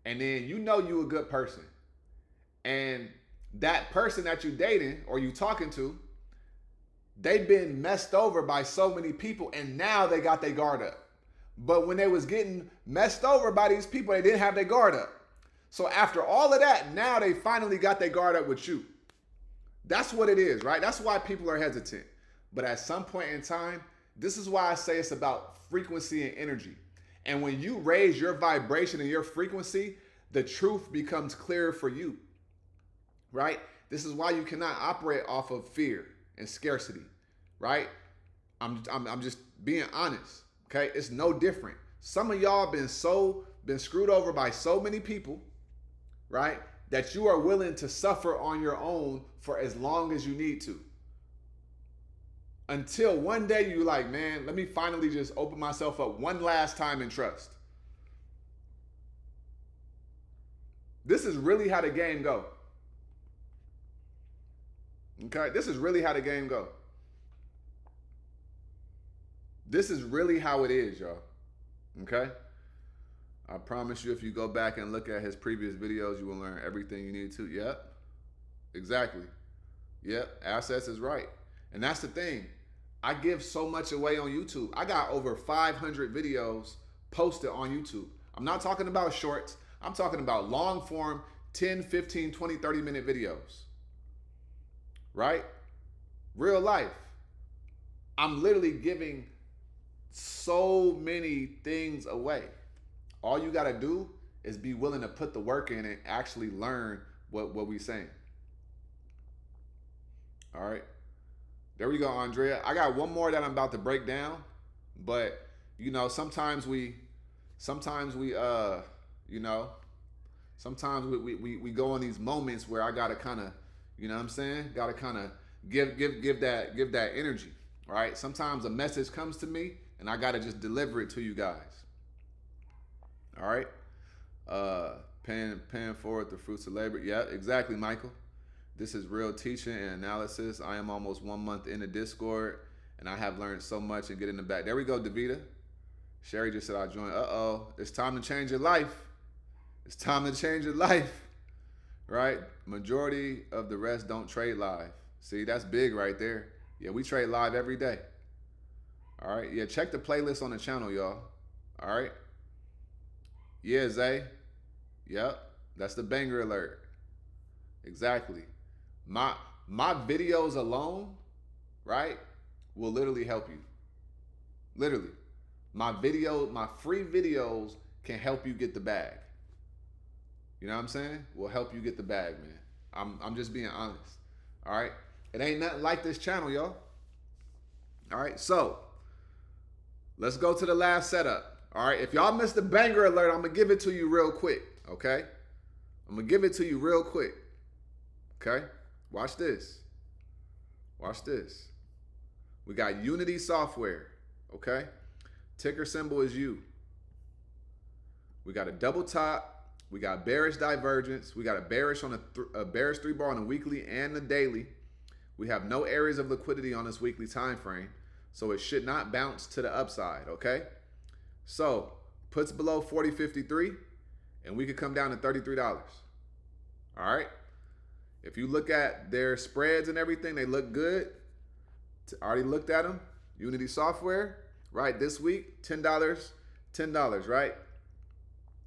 And then you know you a good person. And that person that you dating or you talking to, they've been messed over by so many people and now they got their guard up. But when they was getting messed over by these people, they didn't have their guard up. So after all of that, now they finally got their guard up with you. That's what it is, right? That's why people are hesitant. But at some point in time, this is why I say it's about frequency and energy. And when you raise your vibration and your frequency, the truth becomes clearer for you, right? This is why you cannot operate off of fear and scarcity, right? I'm just being honest, okay? It's no different. Some of y'all been screwed over by so many people, right? That you are willing to suffer on your own for as long as you need to. Until one day you're like, man, let me finally just open myself up one last time and trust. This is really how the game go. Okay, this is really how the game go. This is really how it is, y'all. Okay? I promise you, if you go back and look at his previous videos, you will learn everything you need to. Yep, exactly. Yep, assets is right. And that's the thing. I give so much away on YouTube. I got over 500 videos posted on YouTube. I'm not talking about shorts. I'm talking about long form, 10, 15, 20, 30-minute videos. Right? Real life. I'm literally giving so many things away. All you got to do is be willing to put the work in and actually learn what we saying. All right. There we go, Andrea. I got one more that I'm about to break down, but you know, sometimes we go in these moments where I gotta kind of, you know what I'm saying? Gotta kind of give that energy, right? Sometimes a message comes to me and I gotta just deliver it to you guys. All right. Paying forward the fruits of labor. Yeah, exactly, Michael. This is real teaching and analysis. I am almost 1 month into Discord, and I have learned so much and get in the back. There we go, Davita. Sherry just said I joined. Uh-oh. It's time to change your life. It's time to change your life. Right? Majority of the rest don't trade live. See, that's big right there. Yeah, we trade live every day. All right? Yeah, check the playlist on the channel, y'all. All right? Yeah, Zay. Yep. That's the banger alert. Exactly. My videos alone, right, will literally help you. Literally. My free videos can help you get the bag. You know what I'm saying? Will help you get the bag, man. I'm just being honest. All right? It ain't nothing like this channel, y'all. All right? So, let's go to the last setup. All right? If y'all missed the banger alert, I'm going to give it to you real quick, okay? I'm going to give it to you real quick. Okay? Watch this. Watch this. We got Unity software. Okay? Ticker symbol is U. We got a double top. We got bearish divergence. We got a bearish on a bearish 3-bar on the weekly and the daily. We have no areas of liquidity on this weekly time frame, so it should not bounce to the upside. Okay? So puts below 40.53, and we could come down to $33. All right? If you look at their spreads and everything, they look good. Already looked at them. Unity software, right? This week, $10, right?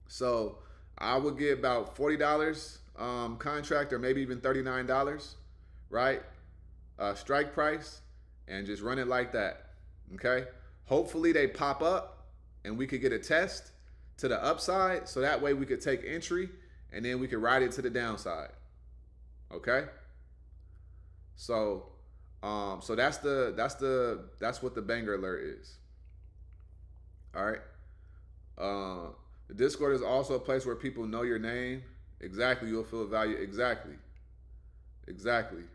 So I would get about $40 contract, or maybe even $39, right? Strike price, and just run it like that, okay? Hopefully they pop up and we could get a test to the upside, so that way we could take entry and then we could ride it to the downside. Okay, so that's what the banger alert is. All right. The Discord is also a place where people know your name. Exactly, you'll feel value. Exactly,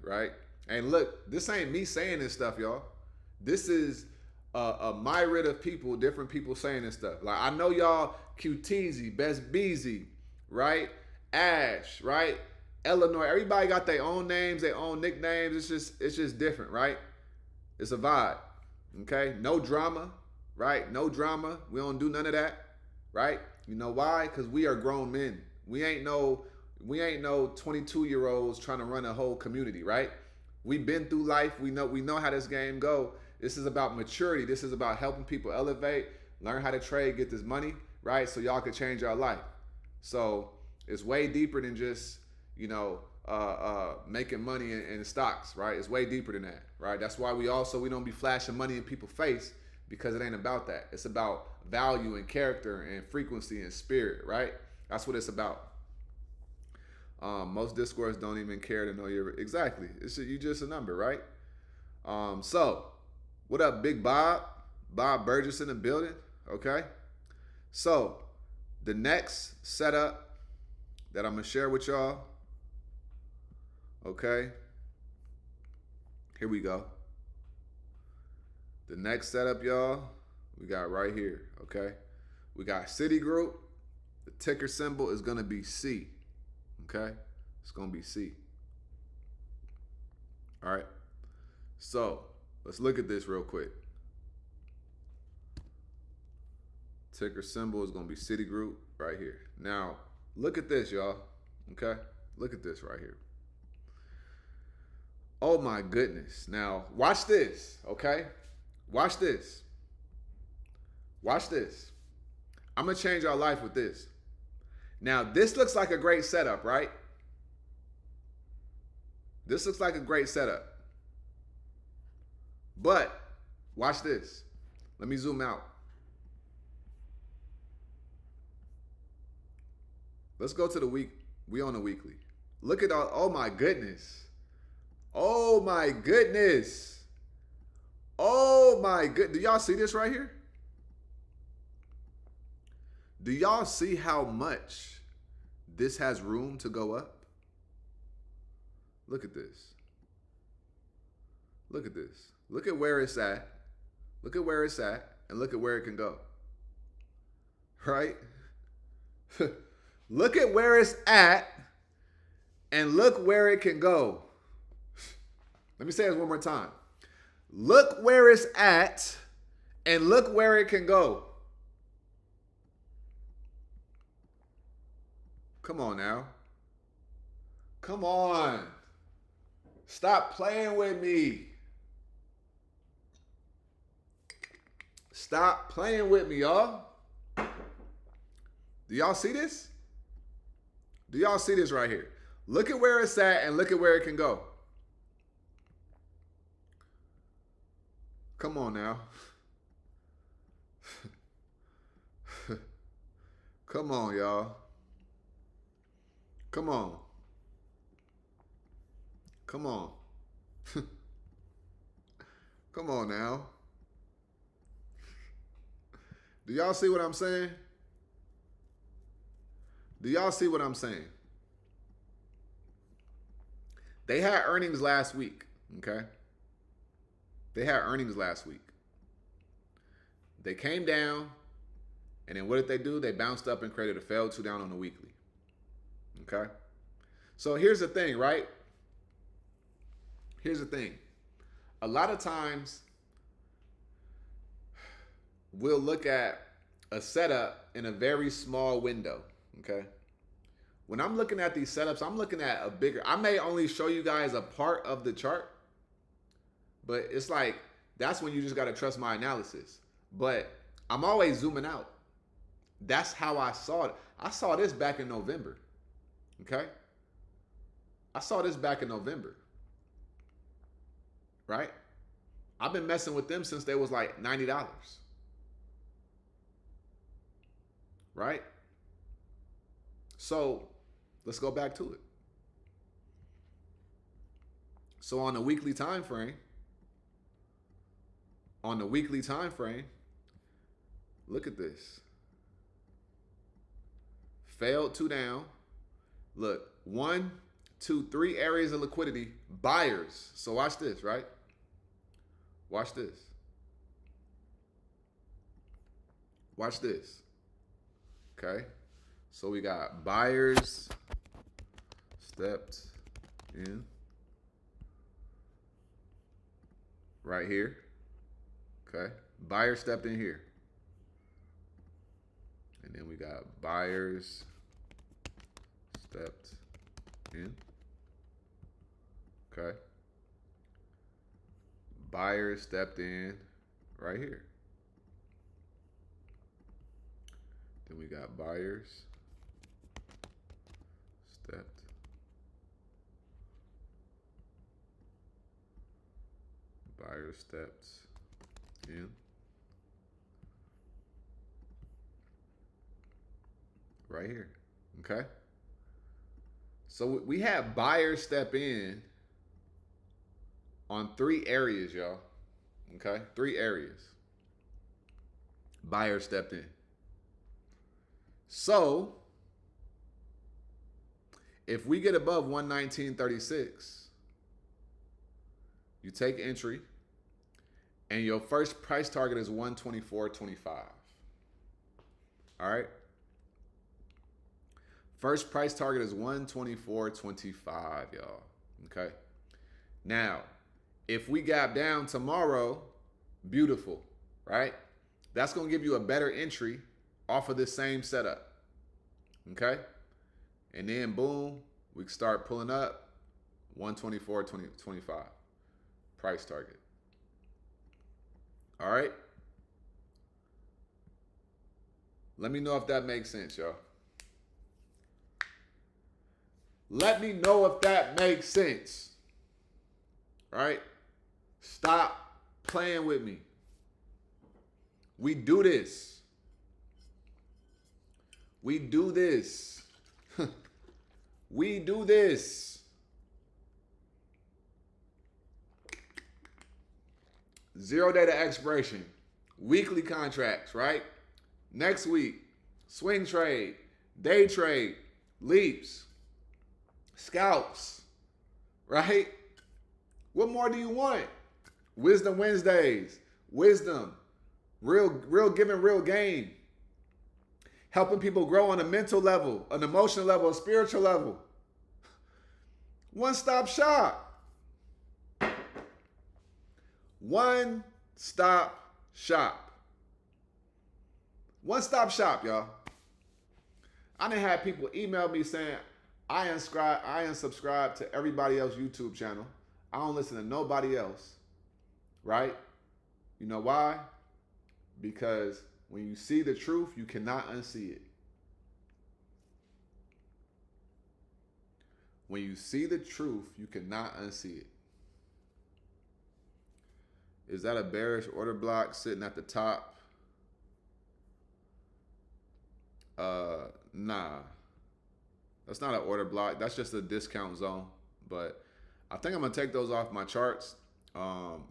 right. And look, this ain't me saying this stuff, y'all. This is a myriad of people, different people saying this stuff. Like, I know y'all, QTZ, Best Beezy, right? Ash, right? Eleanor, everybody got their own names, their own nicknames. It's just different, right? It's a vibe. Okay? No drama, right? No drama. We don't do none of that, right? You know why? Because we are grown men. We ain't no 22-year-olds trying to run a whole community, right? We've been through life. We know how this game go. This is about maturity. This is about helping people elevate, learn how to trade, get this money, right? So y'all can change your life. So it's way deeper than just, making money in stocks, right? It's way deeper than that, right? That's why we don't be flashing money in people's face, because it ain't about that. It's about value and character and frequency and spirit, right? That's what it's about. Most Discords don't even care to know your exactly. You just a number, right? So what up, Big Bob? Bob Burgess in the building. Okay. So the next setup that I'm gonna share with y'all. Okay. Here we go. The next setup, y'all, we got right here. Okay. We got Citigroup. The ticker symbol is gonna be C. Okay. It's gonna be C. All right. So let's look at this real quick. Ticker symbol is gonna be Citigroup. right here. Now, look at this, y'all. Okay? Look at this right here. Oh my goodness. Now, watch this, okay? Watch this. Watch this. I'm going to change our life with this. Now, this looks like a great setup, right? This looks like a great setup. But, watch this. Let me zoom out. Let's go to the week. We on the weekly. Look at all, oh my goodness. Oh my goodness. Oh my good. Do y'all see this right here? Do y'all see how much this has room to go up? Look at this. Look at this. Look at where it's at. Look at where it's at, and look at where it can go. Right? Look at where it's at, and look where it can go. Let me say this one more time. Look where it's at, and look where it can go. Come on now. Come on. Stop playing with me. Stop playing with me, y'all. Do y'all see this? Do y'all see this right here? Look at where it's at and look at where it can go. Come on now. Come on, y'all. Come on. Come on. Come on now. Do y'all see what I'm saying? Do y'all see what I'm saying? They had earnings last week, okay? They had earnings last week. They came down, and then what did they do? They bounced up and created a failed 2 down on the weekly, okay? So here's the thing, right? Here's the thing. A lot of times, we'll look at a setup in a very small window, okay? When I'm looking at these setups, I'm looking at a bigger, I may only show you guys a part of the chart, but it's like, that's when you just got to trust my analysis. But I'm always zooming out. That's how I saw it. I saw this back in November, okay? I saw this back in November, right? I've been messing with them since they was like $90. Right? So let's go back to it. So on the weekly time frame, look at this. Failed 2 down. Look, 1, 2, 3 areas of liquidity, buyers. So watch this, right? Watch this. Watch this. Okay, so we got buyers stepped in right here. Okay, buyer stepped in here. And then we got buyers stepped in. Okay, buyers stepped in right here. Then we got buyers stepped. Buyers stepped in. Right here. Okay. So we have buyers step in on 3 areas, y'all. Okay. 3 areas. Buyers stepped in. So, if we get above 119.36, you take entry, and your first price target is 124.25. All right? First price target is 124.25, y'all. Okay? Now, if we gap down tomorrow, beautiful, right? That's going to give you a better entry off of this same setup. Okay? And then boom, we can start pulling up 124.25 price target. All right? Let me know if that makes sense, y'all. Let me know if that makes sense. All right? Stop playing with me. We do this. We do this. We do this. 0 day to expiration. Weekly contracts, right? Next week, swing trade, day trade, leaps, scalps, right? What more do you want? Wisdom Wednesdays, wisdom, real giving, real gain. Helping people grow on a mental level, an emotional level, a spiritual level. One-stop shop. One-stop shop. One-stop shop, y'all. I done had people email me saying, I unsubscribe to everybody else's YouTube channel. I don't listen to nobody else, right? You know why? Because when you see the truth, you cannot unsee it. When you see the truth, you cannot unsee it. Is that a bearish order block sitting at the top? Nah. That's not an order block. That's just a discount zone. But I think I'm going to take those off my charts.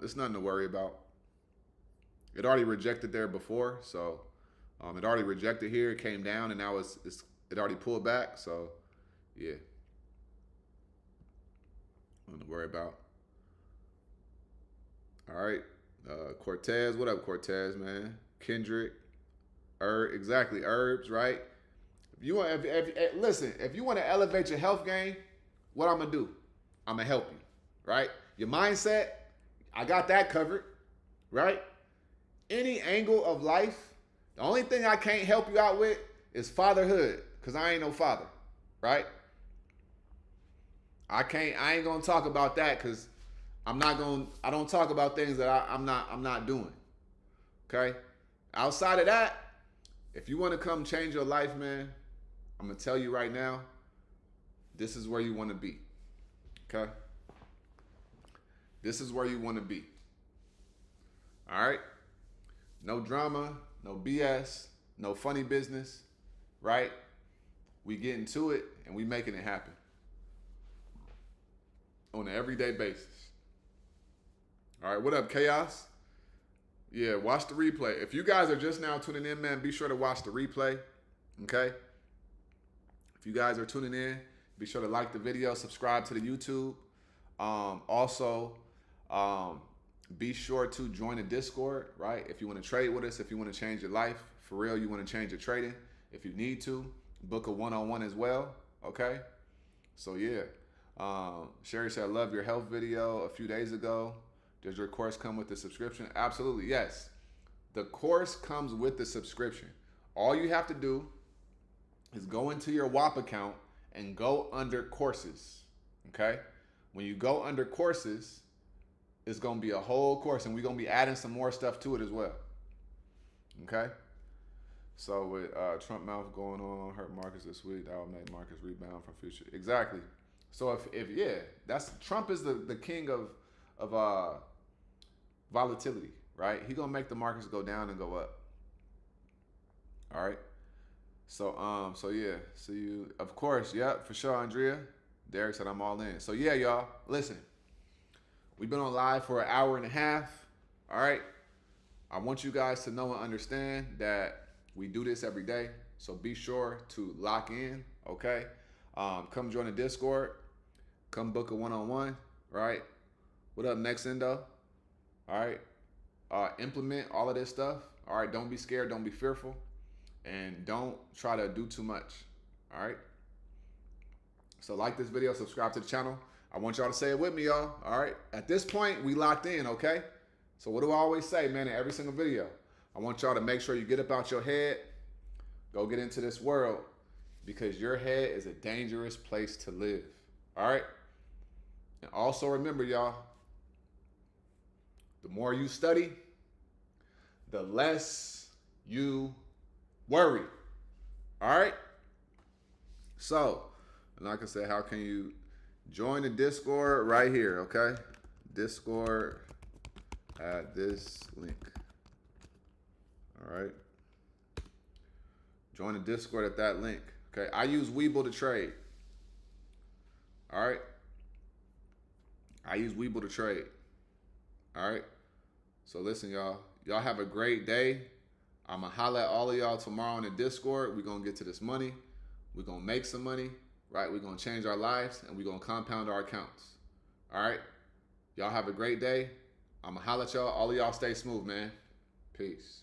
It's nothing to worry about. It already rejected there before. So it already rejected here. It came down and now it already pulled back. So yeah. Nothing to worry about. All right. Cortez. What up, Cortez, man? Kendrick. Exactly. Herbs, right? If you want, listen, if you want to elevate your health game, what I'm going to do? I'm going to help you, right? Your mindset, I got that covered, right? Any angle of life, the only thing I can't help you out with is fatherhood, because I ain't no father, right? I ain't going to talk about that because I don't talk about things that I'm not doing, okay? Outside of that, if you want to come change your life, man, I'm going to tell you right now, this is where you want to be. Okay? This is where you want to be. All right? No drama, no BS, no funny business, right? We getting to it and we making it happen on an everyday basis. All right, what up, Chaos? Yeah, watch the replay. If you guys are just now tuning in, man, be sure to watch the replay, okay? If you guys are tuning in, be sure to like the video, subscribe to the YouTube. Also, be sure to join the Discord, right? If you want to trade with us, if you want to change your life, for real, you want to change your trading, if you need to, book a one-on-one as well, okay? So, yeah. Sherry said, I love your health video a few days ago. Does your course come with the subscription? Absolutely, yes. The course comes with the subscription. All you have to do is go into your WAP account and go under courses, okay? When you go under courses, it's going to be a whole course, and we're going to be adding some more stuff to it as well, okay? So with Trump mouth going on, hurt markets this week, that will make markets rebound from future. Exactly. So if yeah, Trump is the king of volatility, right? He gonna make the markets go down and go up. All right. So yeah. See you. Of course, yeah, for sure, Andrea. Derek said I'm all in. So yeah, y'all. Listen, we've been on live for an hour and a half. All right. I want you guys to know and understand that we do this every day. So be sure to lock in. Okay. Come join the Discord. Come book a one-on-one. Right. What up, next Endo? All right. Implement all of this stuff. All right. Don't be scared. Don't be fearful. And don't try to do too much. All right. So like this video, subscribe to the channel. I want y'all to say it with me, y'all. All right. At this point, we locked in, okay? So what do I always say, man, in every single video? I want y'all to make sure you get up out your head, go get into this world, because your head is a dangerous place to live. All right? And also remember, y'all, the more you study, the less you worry. All right? So, like I said, how can you join the Discord? Right here, okay? Discord at this link. All right? Join the Discord at that link. Okay? I use Webull to trade. All right? I use Webull to trade. All right? So listen, y'all. Y'all have a great day. I'm going to holler at all of y'all tomorrow in the Discord. We're going to get to this money. We're going to make some money, right? We're going to change our lives, and we're going to compound our accounts. All right? Y'all have a great day. I'm going to holler at y'all. All of y'all stay smooth, man. Peace.